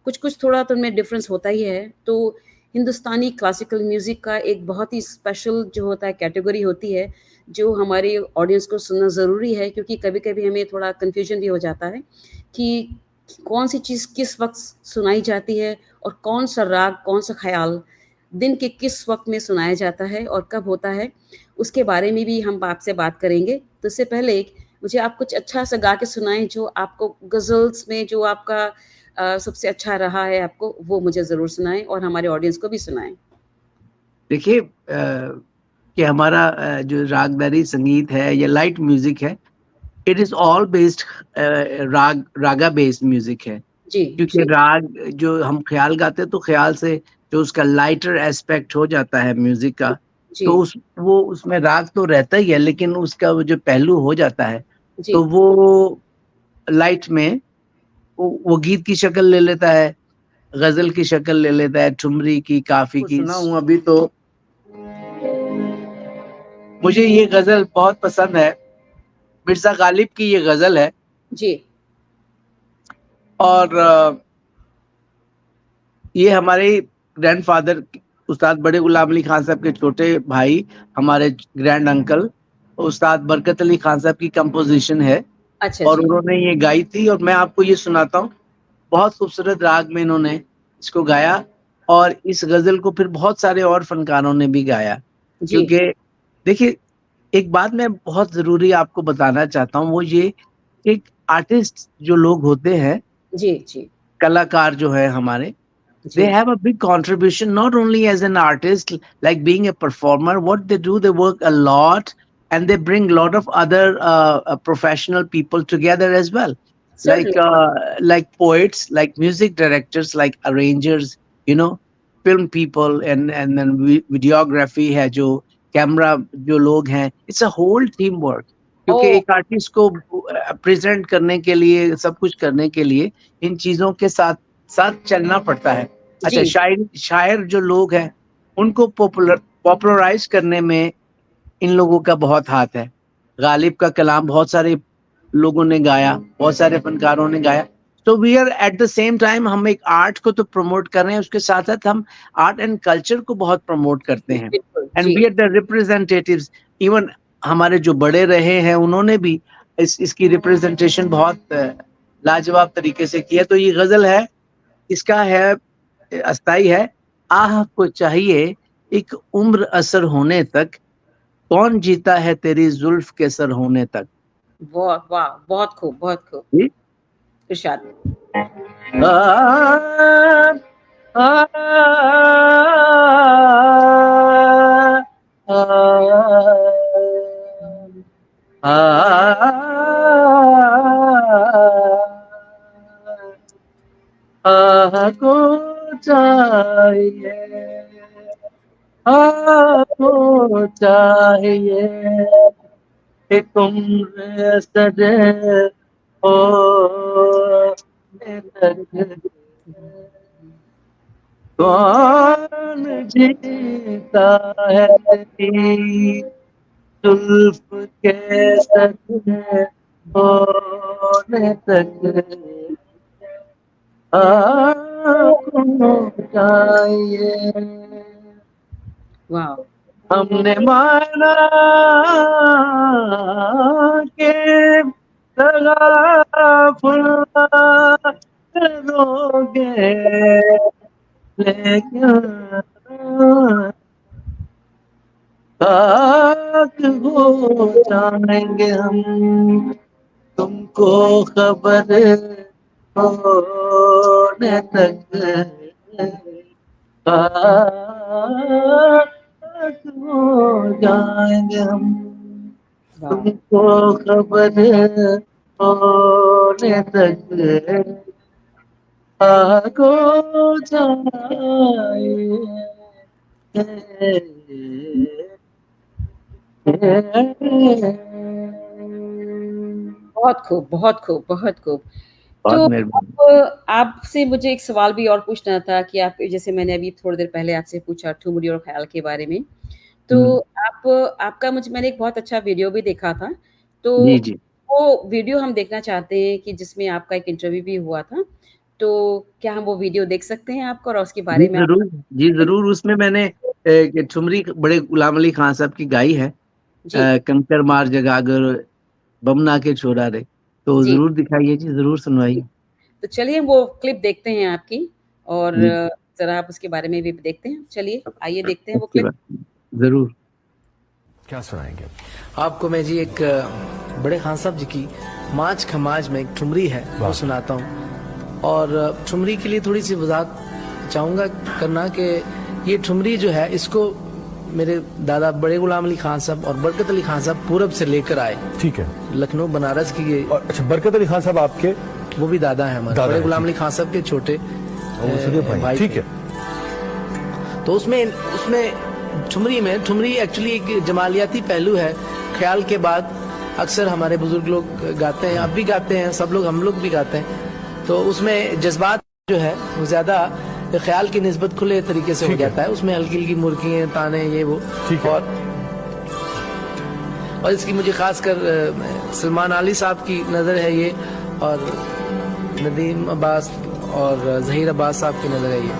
कुछ-कुछ थोड़ा तो उनमें डिफ़रेंस होता ही है। तो हिंदुस्तानी क्लासिकल म्यूज़िक का एक बहुत ही स्पेशल जो होता है कैटेगरी होती है, जो हमारे ऑडियंस को सुनना ज़रूरी है, क्योंकि कभी-कभी हमें थोड़ा कन्फ्यूज़न भी हो जाता है कि कौन-सी चीज़ किस वक़्त सुनाई जाती है और कौन-सा राग, कौन-सा ख़याल दिन के किस वक़्त में सुनाया जाता है और कब होता है, उसके बारे में भी हम आपसे बात करेंगे। तो इससे पहले मुझे आप कुछ अच्छा-सा गा के सुनाएँ जो आपको गज़ल्स में जो आपका सबसे अच्छा रहा है आपको, वो मुझे ज़रूर सुनाएँ और हमारे ऑडियंस को भी सुनाएँ। देखिए कि हमारा जो रागदारी संगीत है या लाइट म्यूजिक है, it is all based Raga based music है। जी, क्योंकि जी, राग जो हम ख्याल गाते हैं तो ख्याल से जो उसका लाइटर एस्पेक्ट हो जाता है म्यूजिक का, जी, तो वो उसमें राग तो रहता ही है, लेकिन उसका वो जो पहलू हो जाता है जी। तो वो लाइट में वो गीत की शक्ल ले लेता है, गजल की शक्ल ले लेता है, ठुमरी की, काफी की। सुना हूँ अभी तो मुझे ये गजल बहुत पसंद है, मिर्जा गालिब की ये गजल है। जी, और ये हमारे ग्रैंडफादर उस्ताद बड़े गुलाम अली खान साहब के छोटे भाई, हमारे ग्रैंड अंकल उस्ताद बरकत अली खान साहब की कंपोजिशन है, अच्छा और जी। उन्होंने ये गाई थी। और मैं आपको ये सुनाता हूँ, बहुत खूबसूरत राग में इन्होंने इसको गाया, और इस गजल को फिर बहुत सारे और फनकारों ने भी गाया। जी, क्योंकि देखिए, एक बात मैं बहुत जरूरी आपको बताना चाहता हूँ, वो ये, एक आर्टिस्ट जो लोग होते हैं, जी, जी, कलाकार जो है हमारे, they ji, have a big contribution not only as an artist, like being a performer. What they do, they work a lot, and they bring a lot of other professional people together as well, certainly, like poets, like music directors, like arrangers, you know, film people, and then videography है, जो camera जो लोग हैं, it's a whole team work. क्योंकि ओह! एक artist को present करने के लिए, सब कुछ करने के लिए इन चीजों के साथ साथ चलना पड़ता है। अच्छा, जी, शायर जो लोग हैं, उनको पॉपुलराइज करने में इन लोगों का बहुत हाथ है। गालिब का कलाम बहुत सारे लोगों ने गाया, बहुत सारे फनकारों ने गाया। तो we are at the same time, हम एक आर्ट को तो प्रमोट कर रहे हैं, उसके साथ साथ हम आर्ट एंड कल्चर को बहुत प्रमोट करते हैं, बिल्कुल, एंड जी, we are the representatives. Even हमारे जो बड़े रहे हैं, उन्होंने भी इसकी रिप्रेजेंटेशन बहुत लाजवाब तरीके से की है। तो ये गजल है, इसका है, अस्थाई है। आह को चाहिए एक उम्र असर होने तक, कौन जीता है तेरी जुल्फ के सर होने तक। बहुत वाह! बहुत खूब, बहुत खूब। जी? इरशाद। आ, आ, आ, आ, आपको चाहिए, आपको चाहिए कि तुम सजे हो तक, कौन जीता है तेरी जुल्फ के सजे होने तक, आपको चाहिए। Wow. हमने माना के तगाफुल करोगे, लेकिन खाक हो जाएंगे हम तुमको खबर होने तक, खाक हो जाएंगे हम Wow. तुमको खबर होने तक, आगो बहुत खूब, बहुत खूब, बहुत खूब। बहुत तो मेहरबानी। अब आपसे मुझे एक सवाल भी और पूछना था कि आप, जैसे मैंने अभी थोड़ी देर पहले आपसे पूछा ठुमरी और ख़याल के बारे में। तो आपका मैंने एक बहुत अच्छा वीडियो भी देखा था। तो जी जी वो वीडियो हम देखना चाहते हैं कि जिसमें आपका एक इंटरव्यू भी हुआ था। तो क्या हम वो वीडियो देख सकते हैं आपका, और उसके बारे में आप जी जरूर। उसमें मैंने ठुमरी बड़े गुलाम अली खान साहब की गाई है, जी, कंकर मार जगागर बमना के छोड़ा रे, तो जी। जरूर दिखाइए जी, जरूर सुनवाइए। तो चलिए वो क्लिप देखते हैं आपकी, और जी ज़रा आप उसके बारे में भी देखते हैं। चलिए, आइए देखते हैं वो अच्छी क्लिप। बात, जरूर। क्या सुनाएंगे? आपको मैं जी एक बड़े खान साहब जी की माच खमाज में एक ठुमरी है वो सुनाता हूँ। और ठुमरी के लिए थोड़ी सी वजाहत चाहूँगा करना कि ये ठुमरी जो है इसको मेरे दादा बड़े गुलाम अली खान साहब और बरकत अली खान साहब पूरब से लेकर आए। ठीक है। लखनऊ बनारस की ये, और अच्छा, बरकत अली खान साहब आपके वो भी दादा है हमारे, दादा बड़े हैं, गुलाम अली खान साहब के छोटे भाई। ठीक है। तो उसमें ठुमरी में, ठुमरी एक्चुअली एक जमालियाती पहलू है। ख्याल के बाद अक्सर हमारे बुजुर्ग लोग गाते हैं, अब भी गाते हैं, सब लोग, हम लोग भी गाते हैं। तो उसमें जज्बात जो है वो ज्यादा ख्याल की निस्बत खुले तरीके से हो जाता है। उसमें हल्की हल्की मुर्गियां, ताने, ये वो। और इसकी मुझे खासकर सलमान अली साहब की नजर है ये, और नदीम अब्बास और जहीर अब्बास साहब की नजर है ये।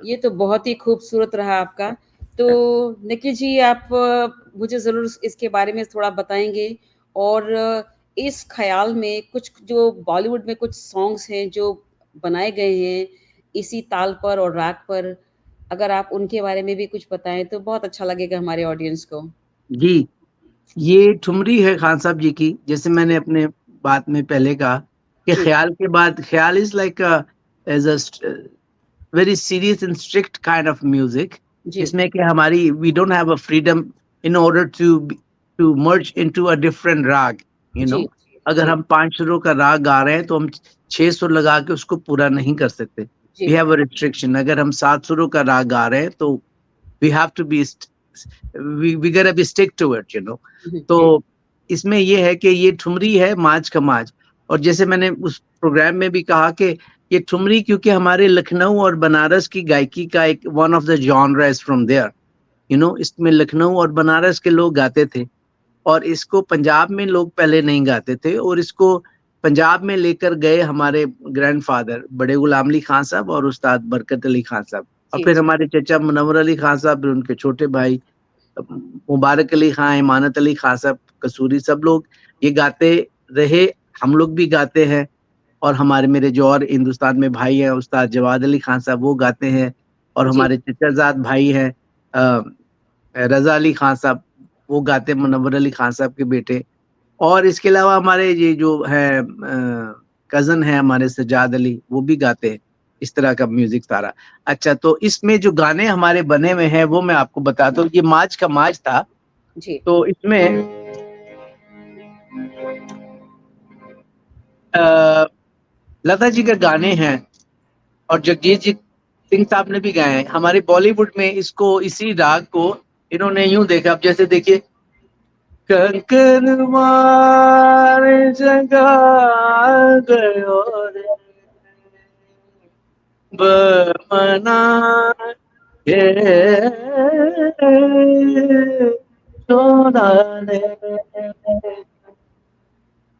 ये तो बहुत ही खूबसूरत रहा आपका। तो निखिल जी, आप मुझे ज़रूर इसके बारे में थोड़ा बताएँगे, और इस ख़्याल में कुछ जो बॉलीवुड में कुछ सॉन्ग्स हैं जो बनाए गए हैं इसी ताल पर और राग पर, अगर आप उनके बारे में भी कुछ बताएँ तो बहुत अच्छा लगेगा हमारे ऑडियंस को। जी, ये ठुमरी है खान साहब जी की। जैसे मैंने अपने बात में पहले कहा कि जी। ख्याल के बाद, khayal is like as a very serious and strict kind of music. जी। इसमें कि हमारी we don't have a freedom in order to merge into a different rag, you know. जी, अगर जी। हम 5 सुरों का राग गा रहे हैं तो हम 6 सुर लगा के उसको पूरा नहीं कर सकते। जी। We have a restriction. अगर हम 7 सुरों का राग गा रहे हैं तो we have to be we gotta be stick to it, you know. तो इसमें ये है कि ये ठुमरी है माज का माज। और जैसे मैंने उस प्रोग्राम में भी कहा कि ये ठुमरी क्योंकि हमारे लखनऊ और बनारस की गायकी का एक one of the genre is from there, you know. इसमें लखनऊ और बनारस के लोग गाते थे। और इसको पंजाब में लोग पहले नहीं गाते थे, और इसको पंजाब में लेकर गए हमारे ग्रैंडफादर बड़े गुलाम अली खान साहब और उस्ताद बरकत अली खान साहब, और जी, फिर जी। हमारे चचा मुनव्वर अली खान साहब, फिर उनके छोटे भाई मुबारक अली खान, इमानत अली खान साहब, कसूरी, सब लोग ये गाते रहे, हम लोग भी गाते हैं। और हमारे मेरे जो और हिंदुस्तान में भाई हैं, उस्ताद जवाद अली खान साहब, वो गाते हैं, और जी। हमारे चचाजाद भाई हैं रजा अली खान साहब, वो गाते हैं, मुनव्वर अली खान साहब के बेटे। और इसके अलावा हमारे ये जो है कजन है हमारे सज्जाद अली, वो भी गाते हैं इस तरह का म्यूजिक सारा। अच्छा, तो इसमें जो गाने हमारे बने हुए हैं वो मैं आपको बताता हूँ। ये माज का माज था, जी। तो इसमें लता जी के गाने हैं और जगजीत जी सिंह साहब ने भी गाए हैं। हमारे बॉलीवुड में इसको, इसी राग को इन्होंने यूं देखा, अब जैसे देखिए, कंकर मार जगा गयो रे बमना के सोना रे।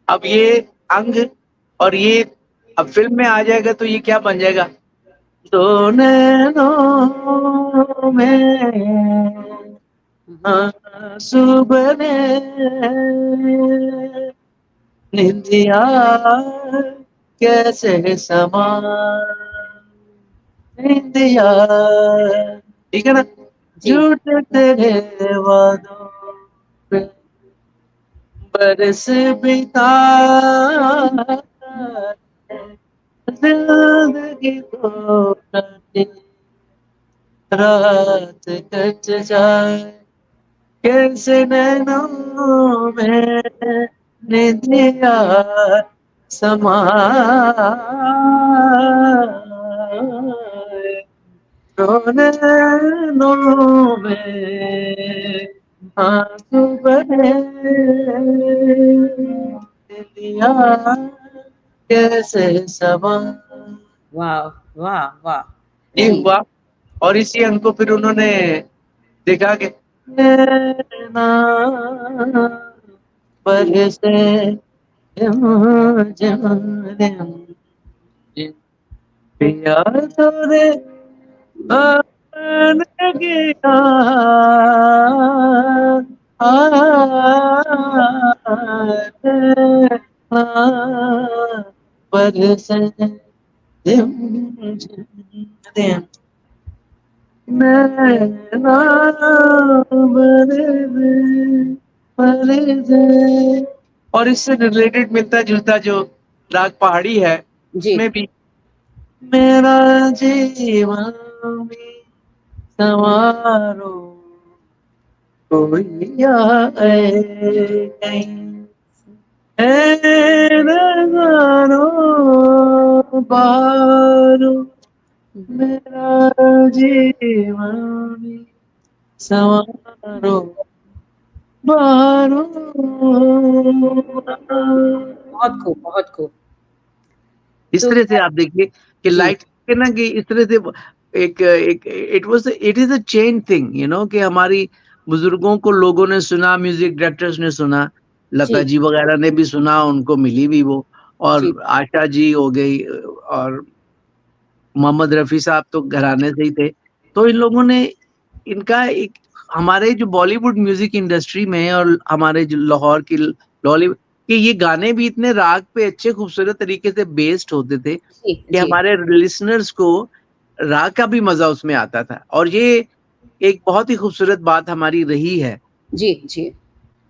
अब ये अंग और ये अब फिल्म में आ जाएगा तो ये क्या बन जाएगा, दो नैनों में आंसू बने निंदिया कैसे समा निंदिया, ठीक है ना। जी। झूठे तेरे वादों पे बरस बिता जिंदगी को काटे रात कट जाए कैसे नैनों में निंदिया समाए नैनों में आंसू बहे निंदिया कैसे समा। वाह, वाह, वाह। ये जी। हुआ। और इसी अंग को फिर उन्होंने देखा कि नैना बरसे पिया तोरे आन गया बरसे नैना बरसे। और इससे रिलेटेड मिलता जुलता जो राग पहाड़ी है, जी। उसमें भी मेरा जीवन भी संवारो कोई आए कहीं नजारो बारो मेरा जीवन भी संवारो बारो। बहुत खूब, बहुत खूब। इस तो तरह से आप देखिए कि जी। लाइट के ना कि इस तरह से एक it is a chain thing, you know, कि हमारी बुजुर्गों को लोगों ने सुना, म्यूजिक डायरेक्टर्स ने सुना, लता जी। जी वगैरह ने भी सुना, उनको मिली भी वो, और जी। आशा जी हो गई, और मोहम्मद रफी साहब तो घराने से ही थे। तो इन लोगों ने इनका एक हमारे जो बॉलीवुड म्यूजिक इंडस्ट्री में और हमारे जो लाहौर की लॉलीवुड कि ये गाने भी इतने राग पे अच्छे खूबसूरत तरीके से बेस्ड होते थे जी। कि जी। हमारे लिसनर्स को राग का भी मजा उसमें आता था। और ये एक बहुत ही खूबसूरत बात हमारी रही है जी। जी।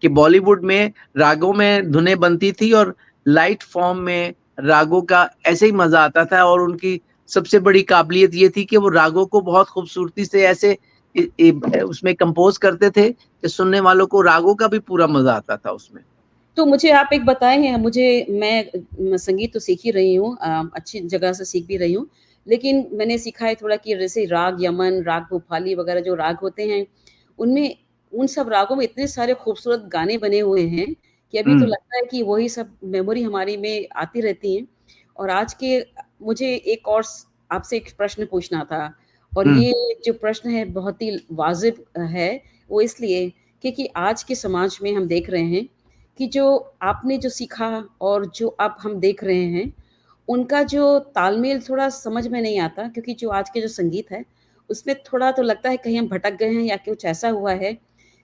कि बॉलीवुड में रागों में धुनें बनती थी और लाइट फॉर्म में रागों का ऐसे ही मजा आता था। और उनकी सबसे बड़ी काबिलियत ये थी कि वो रागों को बहुत खूबसूरती से ऐसे उसमें कंपोज करते थे कि सुनने वालों को रागों का भी पूरा मजा आता था उसमें। तो मुझे आप एक बताएं, मैं संगीत तो सीख ही रही हूँ, अच्छी जगह से सीख भी रही हूँ, लेकिन मैंने सीखा है थोड़ा कि जैसे राग यमन, राग भूपाली वगैरह जो राग होते हैं, उनमें उन सब रागों में इतने सारे खूबसूरत गाने बने हुए हैं कि अभी तो लगता है कि वही सब मेमोरी हमारी में आती रहती हैं। और आज के मुझे एक और आपसे एक प्रश्न पूछना था, और ये जो प्रश्न है बहुत ही वाजिब है, वो इसलिए क्योंकि आज के समाज में हम देख रहे हैं कि जो आपने जो सीखा और जो अब हम देख रहे हैं, उनका जो तालमेल थोड़ा समझ में नहीं आता, क्योंकि जो आज के जो संगीत है, उसमें थोड़ा तो लगता है कहीं हम भटक गए हैं या कुछ ऐसा हुआ है।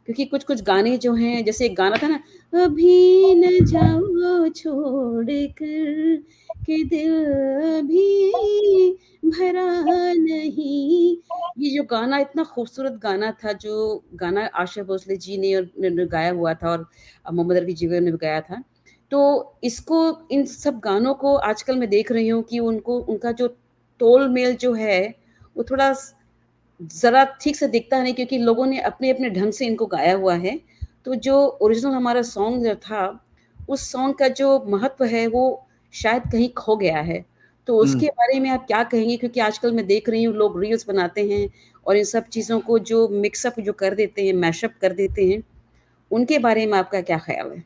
क्योंकि कुछ-कुछ गाने जो हैं, जैसे एक गाना था ना, अभी न जाओ छोड़ कर के दिल अभी भरा नहीं। ये जो गाना इतना खूबसूरत गाना था, जो गाना आशा भोसले जी ने और ने गाया हुआ था और मोहम्मद रफ़ी जी ने भी गाया था। तो इसको, इन सब गानों को आजकल मैं देख रही हूँ कि उनको, उनका जो तोल-मेल जो है, वो थोड़ा ज़रा ठीक से दिखता नहीं, क्योंकि लोगों ने अपने-अपने ढंग से इनको गाया हुआ है। तो जो ओरिजिनल हमारा सॉन्ग जो था, उस सॉन्ग का जो महत्व है, वो शायद कहीं खो गया है। तो उसके बारे में आप क्या कहेंगे? क्योंकि आजकल मैं देख रही हूँ लोग रील्स बनाते हैं और इन सब चीज़ों को जो मिक्सअप जो कर देते हैं, मैशअप कर देते हैं, उनके बारे में आपका क्या ख़्याल है?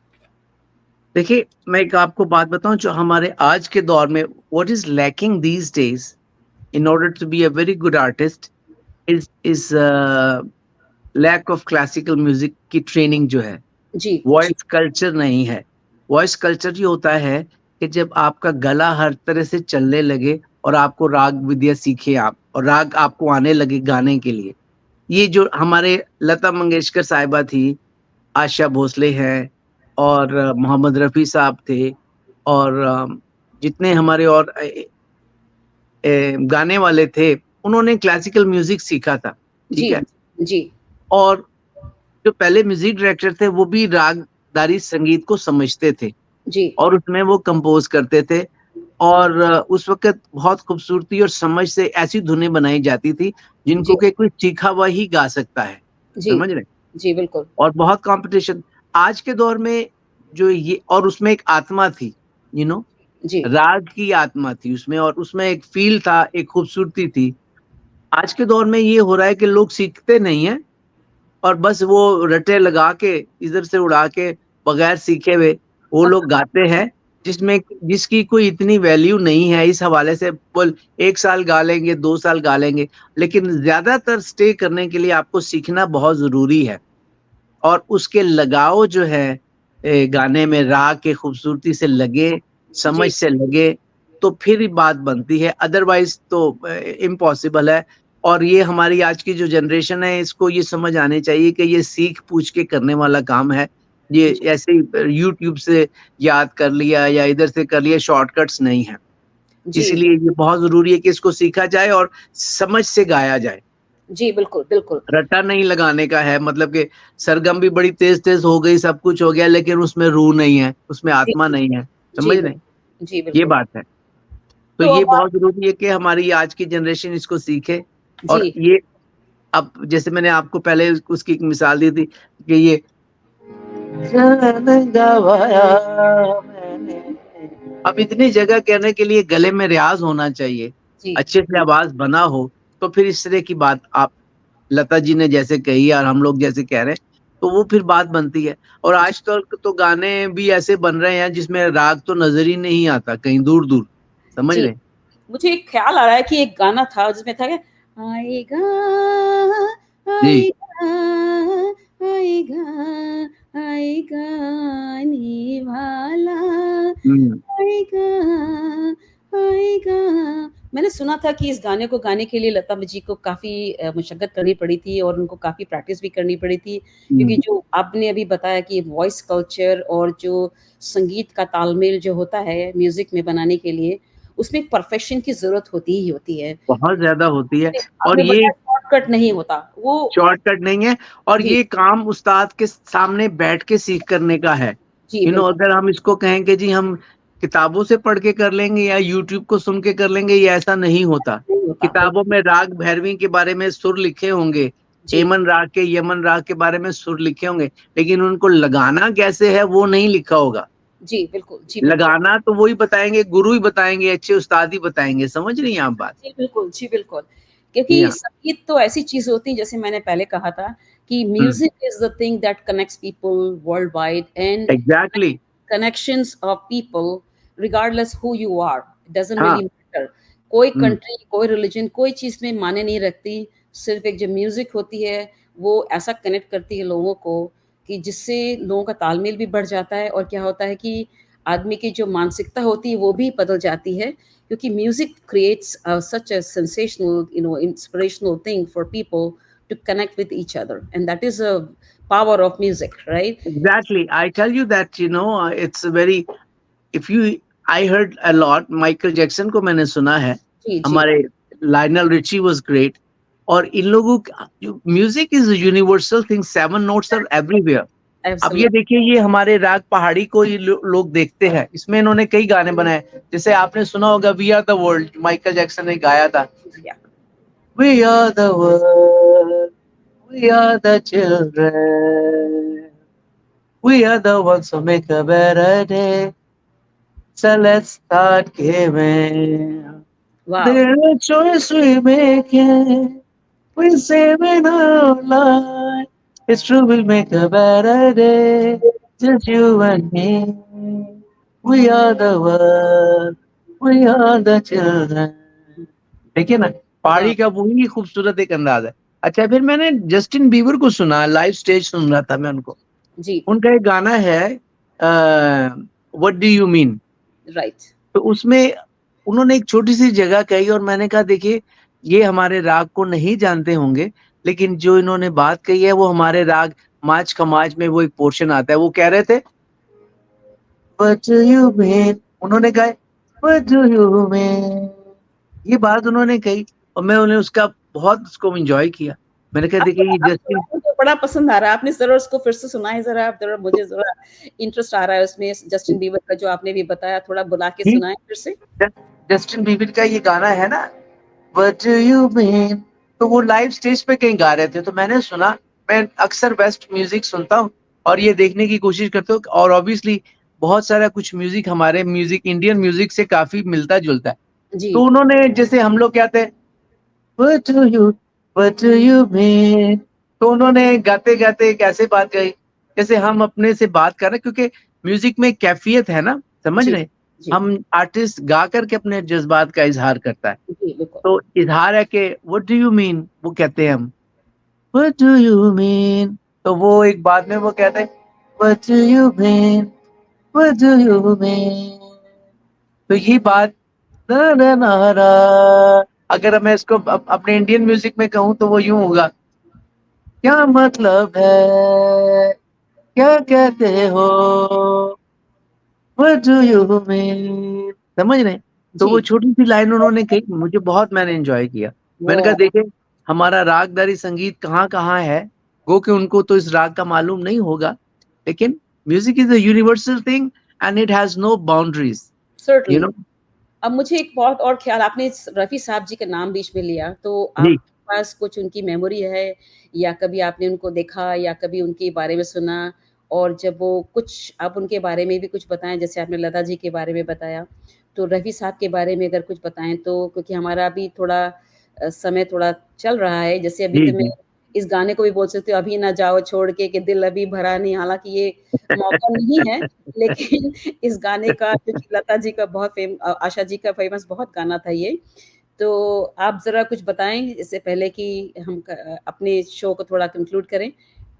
देखिए, मैं एक आपको बात बताऊँ, जो हमारे आज के दौर में what is lacking these days in order to be a very good artist is lack of classical music की ट्रेनिंग जो है। जी, जी, वॉइस कल्चर नहीं है। वॉइस कल्चर ये होता है कि जब आपका गला हर तरह से चलने लगे और आपको राग विद्या सीखे आप, और राग आपको आने लगे गाने के लिए। ये जो हमारे लता मंगेशकर साहिबा थी, आशा भोसले हैं, और मोहम्मद रफ़ी साहब थे, और जितने हमारे और गाने वाले थे, उन्होंने क्लासिकल म्यूज़िक सीखा था, ठीक जी, है? जी, और जो पहले म्यूज़िक डायरेक्टर थे, वो भी रागदारी संगीत को समझते थे जी, और उसमें वो कंपोज़ करते थे, और उस वक़्त बहुत खूबसूरती और समझ से ऐसी धुनें बनाई जाती थी, जिनको जी, कि कोई सीखा हुआ ही गा सकता है, जी, समझ रहे हैं? जी, बिल्कुल। और बहुत कॉम्पिटिशन। आज के दौर में जो ये, और उसमें एक आत्मा थी, यू नो, जी, राग की आत्मा थी उसमें, और उसमें एक फ़ील था, एक खूबसूरती थी। आज के दौर में ये हो रहा है कि लोग सीखते नहीं हैं और बस वो रटे लगा के, इधर से उड़ा के, बगैर सीखे हुए वो लोग गाते हैं, जिसमें जिसकी कोई इतनी वैल्यू नहीं है। इस हवाले से बोल 1 साल गा लेंगे, 2 साल गा लेंगे, लेकिन ज़्यादातर स्टे करने के लिए आपको सीखना बहुत ज़रूरी है। और उसके लगाव जो है गाने में, राग के खूबसूरती से लगे, समझ जी, से लगे, तो फिर ही बात बनती है, अदरवाइज़ तो इम्पॉसिबल है। और ये हमारी आज की जो जनरेशन है, इसको ये समझ आनी चाहिए कि ये सीख-पूछ के करने वाला काम है। ये जी, ऐसे ही यूट्यूब से याद कर लिया या इधर से कर लिया, शॉर्टकट्स नहीं है। जी, इसीलिए ये बहुत ज़रूरी है कि इसको सीखा जाए और समझ से गाया जाए। जी, बिल्कुल, बिल्कुल। रट्टा नहीं लगाने का है, मतलब कि सरगम भी बड़ी तेज़-तेज़ हो गई, सब कुछ हो गया, लेकिन उसमें रूह नहीं है, उसमें जी, आत्मा नहीं है, जी, समझ रहे हैं? जी, ये बिल्कुल। बात है। तो तो ये अब आप, बहुत ज़रूरी है कि हमारी आज की जनरेशन इसको सीखे। और जी, ये, अब जैसे मैंने आपको पहले उसकी एक मिसाल दी थी कि ये जान गवाया मैंने, अब इतनी जगह कहने के लिए गले में रियाज़ होना चाहिए, जी, अच्छे से आवाज़ बना हो, तो फिर इस तरह की बात आप लता जी ने जैसे कही और हम लोग जैसे कह रहे हैं, तो वो फिर बात बनती है। और जी, आज तक तो गाने भी ऐसे बन रहे हैं जिसमें राग तो नज़र ही नहीं आता कहीं दूर-दूर, समझ जी। रहे हैं? मुझे एक ख़्याल आ रहा है कि एक गाना था जिसमें था क्या, आएगा, जी। आएगा, आएगा, आएगा निभाला, हुँ। आएगा, आएगा। मैंने सुना था कि इस गाने को गाने के लिए लता जी को काफ़ी मशक्कत करनी पड़ी थी और उनको काफ़ी प्रैक्टिस भी करनी पड़ी थी, क्योंकि हुँ। जो आपने अभी बताया कि वॉइस कल्चर और जो संगीत का तालमेल जो होता है म्यूज़िक में बनाने के लिए, उसमें एक परफेक्शन की ज़रूरत होती ही होती है। बहुत ज़्यादा होती है, और आपने ये बताया शॉर्टकट नहीं होता, वो शॉर्टकट नहीं है, और जी, ये काम उस्ताद के सामने बैठ के सीख करने का है। जी, बिल्कुल, अगर हम इसको कहें कि जी हम किताबों से पढ़ के कर लेंगे या यूट्यूब को सुन के कर लेंगे, ये ऐसा नहीं होता। नहीं होता, किताबों बिल्कुल। में राग भैरवी के बारे में सुर लिखे होंगे, जी, एमन राग के, यमन राग के बारे में सुर लिखे होंगे, लेकिन उनको लगाना कैसे है वो नहीं लिखा होगा। जी, बिल्कुल, जी, बिल्कुल। लगाना तो वही बताएँगे, गुरु ही बताएँगे, अच्छे उस्ताद ही बताएँगे, समझ रही हैं आप बात? जी, बिल्कुल, जी, बिल्कुल। जी क्योंकि हाँ। संगीत तो ऐसी चीज़ होती है, जैसे मैंने पहले कहा था कि hmm, music is the thing that connects people worldwide and exactly. connections of people regardless who you are, it doesn't हाँ। really matter। कोई हुँ, कंट्री, कोई रिलिजन, कोई चीज़ में मायने नहीं रखती, सिर्फ़ एक जो म्यूज़िक होती है, वो ऐसा कनेक्ट करती है लोगों को, कि जिससे लोगों का तालमेल भी बढ़ जाता है और क्या होता है कि आदमी की जो मानसिकता होती है वो भी बदल जाती है, क्योंकि music creates such a sensational inspirational thing for people to connect with each other, and that is a power of music, right? Exactly. I tell you that, it's very, if you, I heard a lot, Michael Jackson को मैंने सुना है, जी जी हमारे Lionel Richie was great, और इन लोगों music is universal thing, 7 notes are everywhere. अब ये absolutely. देखिए, ये हमारे राग पहाड़ी को ये लोग देखते हैं, इसमें इन्होंने कई गाने बनाए, जैसे आपने सुना होगा we are the world, Michael Jackson ने गाया था. Yeah. We are the world, we are the children, we are the ones who make a better day. So let's start giving. Wow. There's a choice we making, we saving our life. It's true, we'll make a better day. Just you and me. We are the world, we are the children. देखिए ना, पहाड़ी का वही खूबसूरत एक अंदाज है. अच्छा, फिर मैंने जस्टिन बीबर को सुना, लाइव स्टेज सुन रहा था मैं उनको. जी. उनका एक गाना है what do you mean. Right. तो उसमें उन्होंने एक छोटी सी जगह कही और मैंने कहा देखिए, ये हमारे राग को नहीं जानते होंगे, लेकिन जो इन्होंने बात कही है वो हमारे राग माच खमाज में वो एक पोर्शन आता है. वो कह रहे थे व्हाट डू यू मीन, उन्होंने कहा व्हाट डू यू मीन, ये बात उन्होंने कही और मैं उन्हें उसका बहुत उसको एंजॉय किया. मैंने कहा देखिए, ये जस्टिन मुझे बड़ा पसंद आ रहा है, आपने जरा उसको फिर से सुनाए जरा, आप जरा, मुझे जरा इंटरेस्ट आ रहा है उसमें, जस्टिन बीबर का जो आपने भी बताया, थोड़ा बुला के सुनाए फिर से. जस्टिन बीबर का ये गाना है ना, व्हाट डू यू मीन, तो वो लाइव स्टेज पे कहीं गा रहे थे, तो मैंने सुना. मैं अक्सर वेस्ट म्यूजिक सुनता हूँ और ये देखने की कोशिश करता हूँ, और ऑब्वियसली बहुत सारा कुछ म्यूजिक हमारे म्यूजिक, इंडियन म्यूजिक से काफी मिलता जुलता है. जी. तो उन्होंने, जैसे हम लोग कहते हैं व्हाट डू यू मीन, तो उन्होंने गाते गाते एक ऐसे बात कही जैसे हम अपने से बात कर रहे हैं, क्योंकि म्यूजिक में कैफियत है ना, समझ जी, रहे. जी. हम आर्टिस्ट गा करके अपने जज्बात का इजहार करता है, जी, बिल्कुल. तो इजहार है कि व्हाट डू यू मीन, वो कहते हैं हम व्हाट डू यू मीन, तो वो एक बाद में वो कहते हैं what do you mean, what do you mean. तो ये बात ना ना ना ना, अगर मैं इसको अपने इंडियन म्यूजिक में कहूँ तो वो यूं होगा, क्या मतलब है, क्या कहते हो, व्हाट डू यू मीन, समझ रहे. तो वो छोटी सी लाइन उन्होंने कही, मुझे बहुत, मैंने एंजॉय किया. मैंने कहा देखे, हमारा रागदारी संगीत कहाँ कहाँ है, गो कि उनको तो इस राग का मालूम नहीं होगा, लेकिन music is a universal thing and it has no boundaries, Certainly. You know. अब मुझे एक बहुत और ख्याल, आपने रफी साहब जी का नाम बीच में लिया, तो आपके पास कुछ उनकी मेमोरी है, या कभी आपने उनको देखा, या कभी उनके बारे में सुना, और जब वो कुछ, आप उनके बारे में भी कुछ बताएं, जैसे आपने लता जी के बारे में बताया, तो रफी साहब के बारे में अगर कुछ बताएं तो, क्योंकि हमारा अभी थोड़ा समय थोड़ा चल रहा है, जैसे अभी तो मैं इस गाने को भी बोल सकती हूँ, अभी ना जाओ छोड़ के कि दिल अभी भरा नहीं, हालांकि ये मौका नहीं है, लेकिन इस गाने का, क्योंकि लता जी का बहुत आशा जी का फेमस बहुत गाना था ये, तो आप जरा कुछ बताएं इससे पहले कि हम अपने शो को थोड़ा कंक्लूड करें,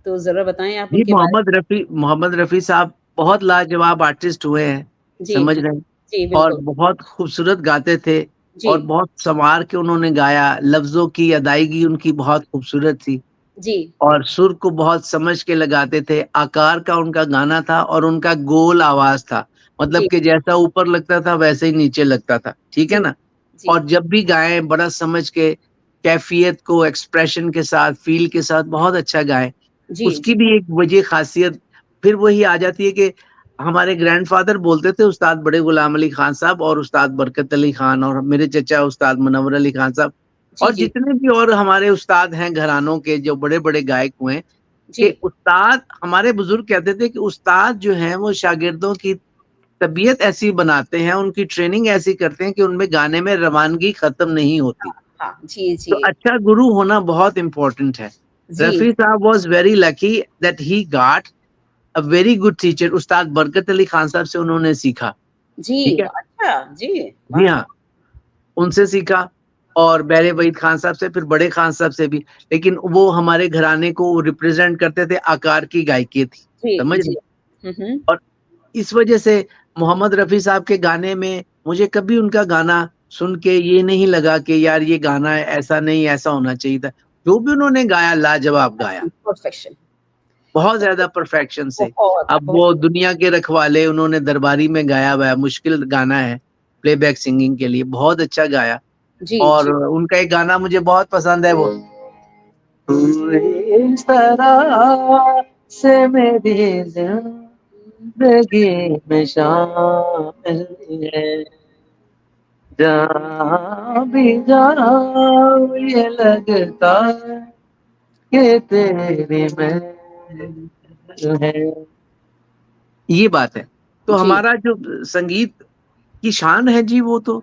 तो जरा बताएं आप उनके मोहम्मद रफी साहब बहुत लाजवाब आर्टिस्ट हुए हैं, समझ रहे हैं, जी, और बहुत खूबसूरत गाते थे, और बहुत संवार के उन्होंने गाया, लफ्जों की अदायगी उनकी बहुत खूबसूरत थी जी, और सुर को बहुत समझ के लगाते थे. आकार का उनका गाना था और उनका गोल आवाज था, मतलब कि जैसा ऊपर लगता था वैसे ही नीचे लगता था, ठीक है ना. और जब भी गाएं बड़ा समझ के, कैफियत को एक्सप्रेशन के साथ, फील के साथ बहुत अच्छा गाएं. उसकी भी एक वजह खासियत फिर वही आ जाती है कि हमारे ग्रैंडफादर बोलते थे, उस्ताद बड़े गुलाम अली खान साहब और उस्ताद बरकत अली खान, और मेरे चचा उस्ताद मुनव्वर अली खान साहब, और जितने भी और हमारे उस्ताद हैं घरानों के जो बड़े बड़े गायक हुए, कि उस्ताद, हमारे बुजुर्ग कहते थे कि उस्ताद जो हैं वो शागिर्दों की तबीयत ऐसी बनाते हैं, उनकी ट्रेनिंग ऐसी करते हैं कि उनमें गाने में रवानगी खत्म नहीं होती. तो अच्छा गुरु होना बहुत इम्पोर्टेंट है. रफी साहब was very lucky that he got a very good teacher. उस्ताद बरकत अली खान साहब से उन्होंने सीखा. जी, अच्छा, जी हाँ, उनसे सीखा. और बहरे वहीद खान साहब से, फिर बड़े खान साहब से भी, लेकिन वो हमारे घराने को रिप्रेजेंट करते थे, आकार की गायकी थी, जी समझ जी। रहे? और इस वजह से मोहम्मद रफी साहब के गाने में मुझे कभी उनका गाना सुन के ये नहीं लगा कि यार ये गाना ऐसा नहीं, ऐसा होना चाहिए था। जो भी उन्होंने गाया लाजवाब गाया, परफेक्शन, बहुत ज्यादा परफेक्शन से। बहुत अब वो दुनिया के रखवाले उन्होंने दरबारी में गाया हुआ है, मुश्किल गाना है प्लेबैक सिंगिंग के लिए, बहुत अच्छा गाया। जी और जी। उनका एक गाना मुझे बहुत पसंद है, वो तू इस तरह से मेरी जिंदगी में शामिल है, जहाँ भी जाऊं ये लगता कि तेरी महफिल है। ये बात है। तो जी। हमारा जो संगीत की शान है जी, वो तो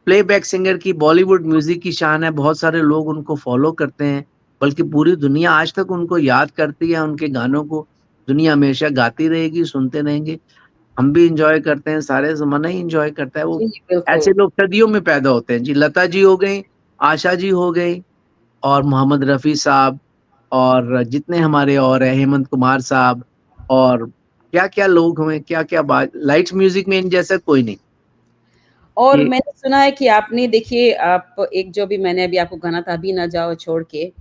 प्लेबैक सिंगर की, बॉलीवुड म्यूजिक की शान है। बहुत सारे लोग उनको फॉलो करते हैं, बल्कि पूरी दुनिया आज तक उनको याद करती है, उनके गानों को दुनिया हमेशा गाती रहेगी, सुनते रहेंगे। हम भी इंजॉय करते हैं, सारे जमाना ही इंजॉय करता है। वो जी बिल्कुल। ऐसे लोग सदियों में पैदा होते हैं जी। लता जी हो गई, आशा जी हो गई, और मोहम्मद रफी साहब, और जितने हमारे और हैं, हेमंत कुमार साहब, और क्या क्या लोग हुए, क्या क्या बात। लाइट्स म्यूजिक में इन जैसा कोई नहीं। और ये मैंने सुना है कि आपने, देखिए आप एक जो भी मैंने अभी आपको गाना था अभी ना जाओ छोड़ के,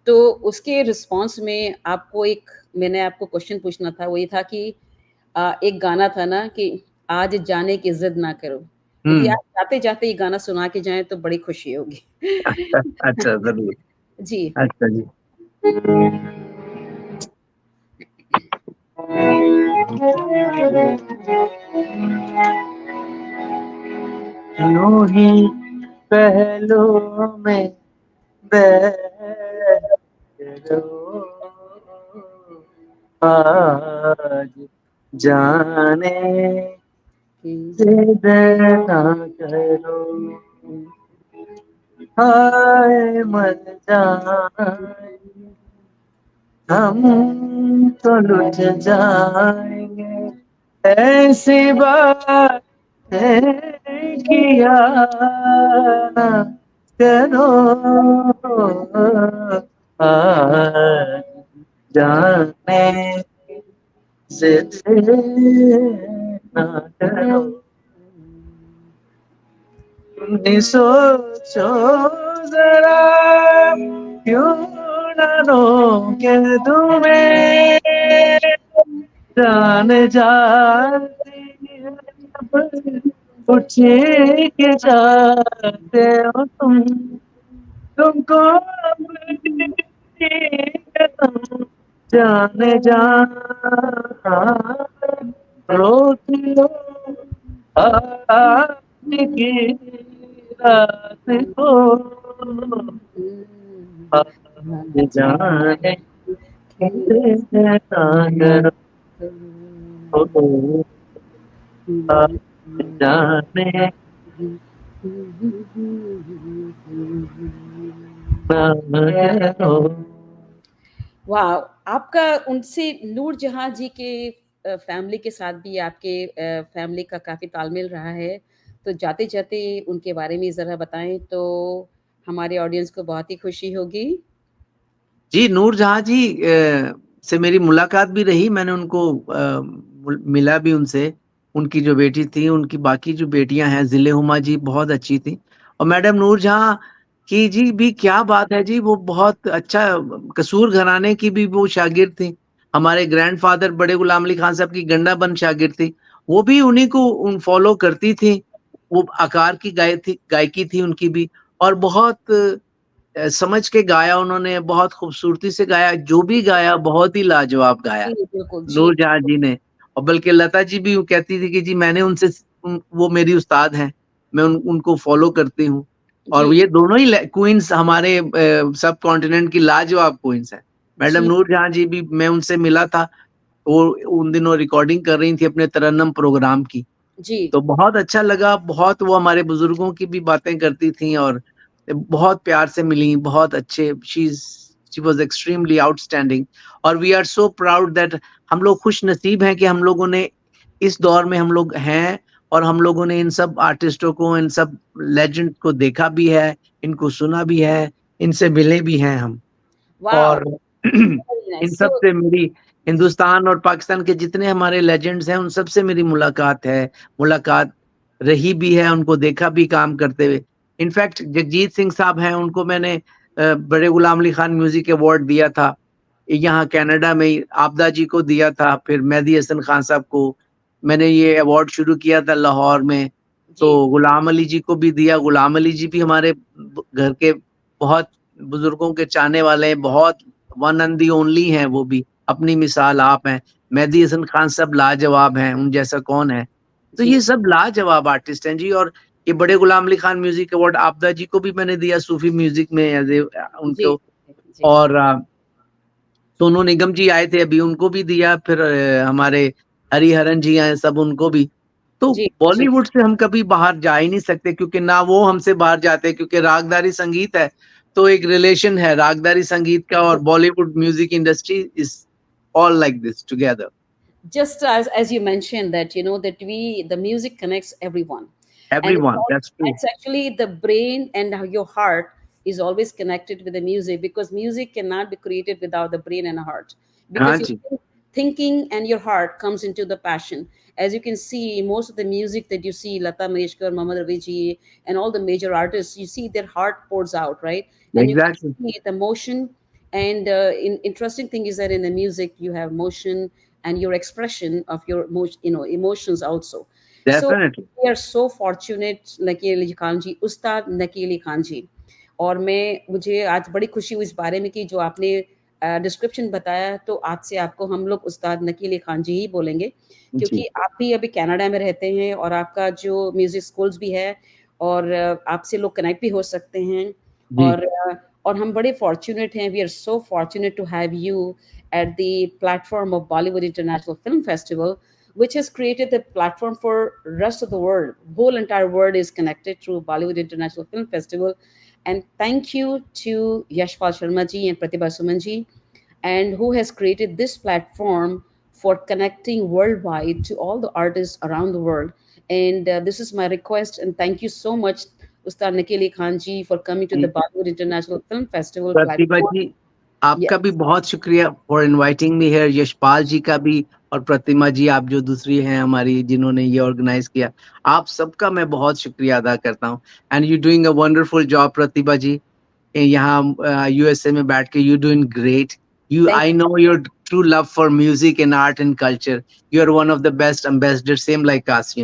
तो उसके रिस्पॉन्स में आपको एक, मैंने आपको क्वेश्चन पूछना था, वो ये था कि एक गाना था ना कि आज जाने की जिद ना करो, यदि हम्म। आप जाते जाते ये गाना सुना के जाएं तो बड़ी खुशी होगी। अच्छा, जरूर। जी। अच्छा जी। यूं ही पहलू में बैठ लो, आज जाने जिद ना करो, हाय मर जाए हम तो लुट जाएंगे, ऐसी बात है किया ना करो, आज जाने से ना करो। तुम सोचो जरा, क्यों ना रोके तुम्हें, जान जाती है अब, उठ के जाते हो तुमको अपनी कसम, जान रोक लो आज की रात को, आज जाने कितने सागर हो, आज जाने सागर हो। वाह, आपका उनसे नूर जहां जी के फैमिली के साथ भी आपके फैमिली का काफ़ी तालमेल रहा है, तो जाते-जाते उनके बारे में ज़रा बताएँ तो हमारे ऑडियंस को बहुत ही खुशी होगी। जी, नूरजहाँ जी से मेरी मुलाकात भी रही, मैंने उनको मिला भी उनसे। उनकी जो बेटी थी, उनकी बाकी जो बेटियां हैं, ज़िले हुमा जी बहुत अच्छी थी, और मैडम नूरजहाँ की जी भी क्या बात है जी, वो बहुत अच्छा, कसूर घराने की भी वो शागिर्द थी। हमारे ग्रैंडफादर बड़े गुलाम अली खान साहब की गंडा बंद शागिर्द थी, वो भी उन्हीं को फॉलो करती थी। वो आकार की गायकी थी उनकी भी, और बहुत समझ के गाया उन्होंने, बहुत खूबसूरती से गाया, जो भी गाया बहुत ही लाजवाब गाया जी, बिल्कुल। जी, नूरजहाँ जी ने। और बल्कि लता जी भी कहती थी कि जी मैंने उनसे वो मेरी उस्ताद हैं, मैं उनको फॉलो करती हूँ। और जी, ये दोनों ही क्वींस हमारे सब कॉन्टिनेंट की लाजवाब क्वींस हैं। मैडम जी, नूरजहाँ जी भी, मैं उनसे मिला था, वो उन दिनों रिकॉर्डिंग कर रही थी अपने तरन्नुम प्रोग्राम की, जी। तो बहुत अच्छा लगा। बहुत वो हमारे बुजुर्गों की भी बातें करती थी, और बहुत प्यार से मिली, बहुत अच्छे। शी वाज एक्सट्रीमली आउटस्टैंडिंग, और we are so proud that, हम लोग खुश नसीब हैं कि हम लोगों ने इस दौर में हम लोग हैं, और हम लोगों ने इन सब आर्टिस्टों को, इन सब लेजेंड को देखा भी है, इनको सुना भी है, इनसे मिले भी हैं हम। Wow, और very इन nice. सब So, से मेरी हिंदुस्तान और पाकिस्तान के जितने हमारे लेजेंड्स हैं उन सब से मेरी मुलाकात रही भी है, उनको देखा भी काम करते हुए। इनफैक्ट जगजीत सिंह साहब हैं, उनको मैंने बड़े गुलाम अली खान म्यूजिक अवार्ड दिया था यहाँ कनाडा में ही, आपदा जी को दिया था, फिर मेहदी हसन खान साहब को मैंने ये अवार्ड शुरू किया था लाहौर में, तो गुलाम अली जी को भी दिया। गुलाम अली जी भी हमारे घर के बहुत बुजुर्गों के चाहने वाले हैं, बहुत वन एंड दी ओनली हैं, वो भी अपनी मिसाल आप हैं। मेहदी हसन खान साहब लाजवाब हैं, उन जैसा कौन है। तो ये सब लाजवाब आर्टिस्ट हैं जी। और ये बड़े गुलाम अली खान म्यूजिक अवार्ड आपदा जी को भी मैंने दिया सूफी म्यूजिक में उनको। और सोनू निगम जी आए थे अभी, उनको भी दिया। फिर हमारे हरिहरन जी आए, सब उनको भी। तो बॉलीवुड से हम कभी बाहर जा ही नहीं सकते, क्योंकि ना वो हमसे बाहर जाते, क्योंकि रागदारी संगीत है तो एक रिलेशन है रागदारी संगीत का, और Bollywood music industry is all like this together. Just as you mentioned that that the music connects everyone. Everyone, that's true. It's actually the brain and your heart is always connected with the music, because music cannot be created without the brain and heart, because your thinking and your heart comes into the passion. As you can see, most of the music that you see, Lata Mangeshkar, Mohammad Rafi ji, and all the major artists, you see their heart pours out, right? And exactly. You can see the motion. And interesting thing is that in the music you have motion and your expression of your emotions also. Definitely. So we are so fortunate, Nakil Ali Khan ji, Ustad Nakil Ali Khan ji. और मुझे आज बड़ी खुशी हुई इस बारे में कि जो आपने डिस्क्रिप्शन बताया, तो आज से आपको हम लोग उस्ताद नकील अली खान जी ही बोलेंगे, क्योंकि आप भी अभी कनाडा में रहते हैं और आपका जो म्यूजिक स्कूल्स भी है, और आपसे लोग कनेक्ट भी हो सकते हैं। और हम बड़े फॉर्चुनेट हैं, we are so fortunate to have you at the platform of Bollywood International Film Festival, which has created the platform for rest of the world. Whole entire world is connected through Bollywood International Film Festival. And thank you to Yashpal Sharma ji and Pratibha Suman ji, and who has created this platform for connecting worldwide to all the artists around the world. And this is my request, and thank you so much, Ustad Nakil Ali Khan ji, for coming to the Bollywood International Film Festival platform. आपका भी बहुत शुक्रिया for inviting me here. Yashpal ji का भी, और प्रतिमा जी, आप जो दूसरी हैं हमारी जिन्होंने ये ऑर्गेनाइज किया, आप सबका मैं बहुत शुक्रिया अदा करता हूँ। And you doing a wonderful job Pratibha ji, यहाँ यूएसए में बैठ के you doing great. You I know your true love for music and art and culture. You are one of the best ambassador, same like us,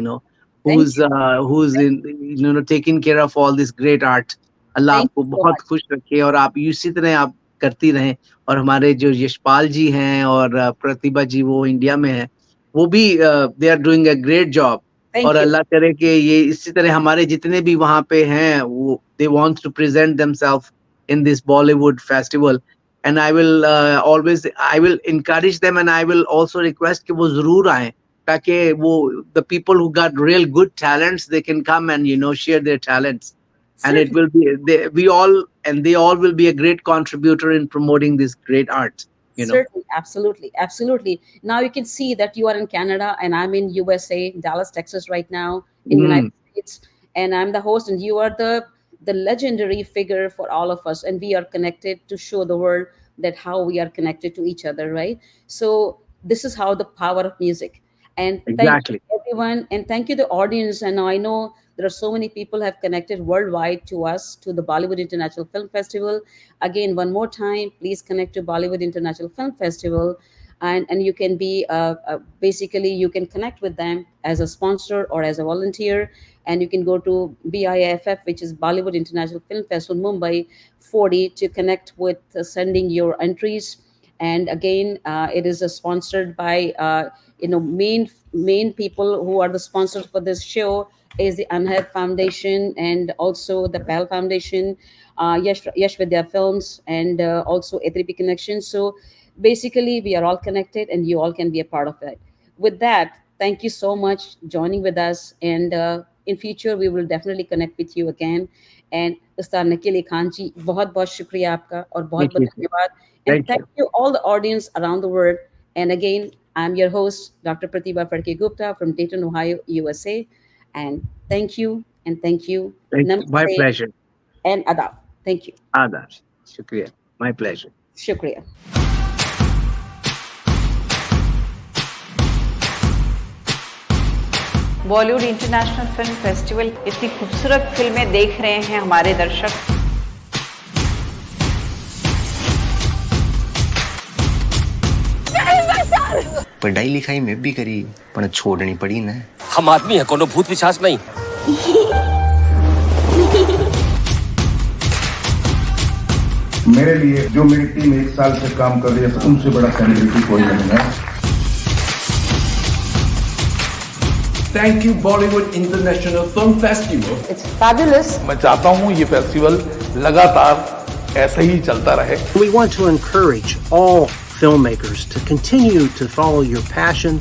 who's in taking care of all this great art. अल्लाह आपको बहुत खुश रखे, और आप इसी तरह आप करती रहें। और हमारे जो यशपाल जी हैं और प्रतिभा जी, वो इंडिया में हैं, वो भी they are doing a great job. और अल्लाह करे कि ये इसी तरह हमारे जितने भी वहाँ पे हैं, वो they want to present themselves in this Bollywood festival. And I will encourage them, and I will also request कि वो जरूर आए, ताकि वो the people who got real good talents, they can come and share their talents. And it will be they all will be a great contributor in promoting this great art. Certainly, absolutely. Now you can see that you are in Canada and I'm in USA, Dallas, Texas right now, in United States, and I'm the host, and you are the legendary figure for all of us, and we are connected to show the world that how we are connected to each other, right? So this is how the power of music. And thank you everyone, and thank you the audience. And I know there are so many people have connected worldwide to us, to the Bollywood International Film Festival. Again, one more time, please connect to Bollywood International Film Festival, and you can be basically you can connect with them as a sponsor or as a volunteer, and you can go to BIFF, which is Bollywood International Film Festival Mumbai 40, to connect with sending your entries. And again, it is sponsored by main people who are the sponsors for this show is the Anhad Foundation, and also the PAL Foundation, Yash Vidya Films, and also A3P Connection. So basically we are all connected, and you all can be a part of it. With that, thank you so much joining with us, and in future we will definitely connect with you again. And Ustad Nakil Ali Khan ji, बहुत बहुत शुक्रिया आपका, और बहुत बहुत धन्यवाद. And thank you all the audience around the world. And again, I'm your host, Dr. Pratibha Farke Gupta from Dayton, Ohio, USA. And thank you. My Namaste pleasure. and adab. Thank you. आदाब, शुक्रिया. My pleasure. Shukriya. Bollywood international film festival इतनी खूबसूरत फिल्में देख रहे हैं हमारे दर्शक। पढ़ाई लिखाई में भी करी पण छोड़नी पड़ी ना। हम आदमी है, कोनो भूत पिशाच नहीं। मेरे लिए जो मेरी टीम 1 साल से काम कर रही है उनसे बड़ा सेलिब्रिटी कोई नहीं है। Thank you Bollywood International Film Festival. It's fabulous. मैं चाहता हूँ ये फेस्टिवल लगातार ऐसे ही चलता रहे। We want to encourage all filmmakers to continue to follow your passion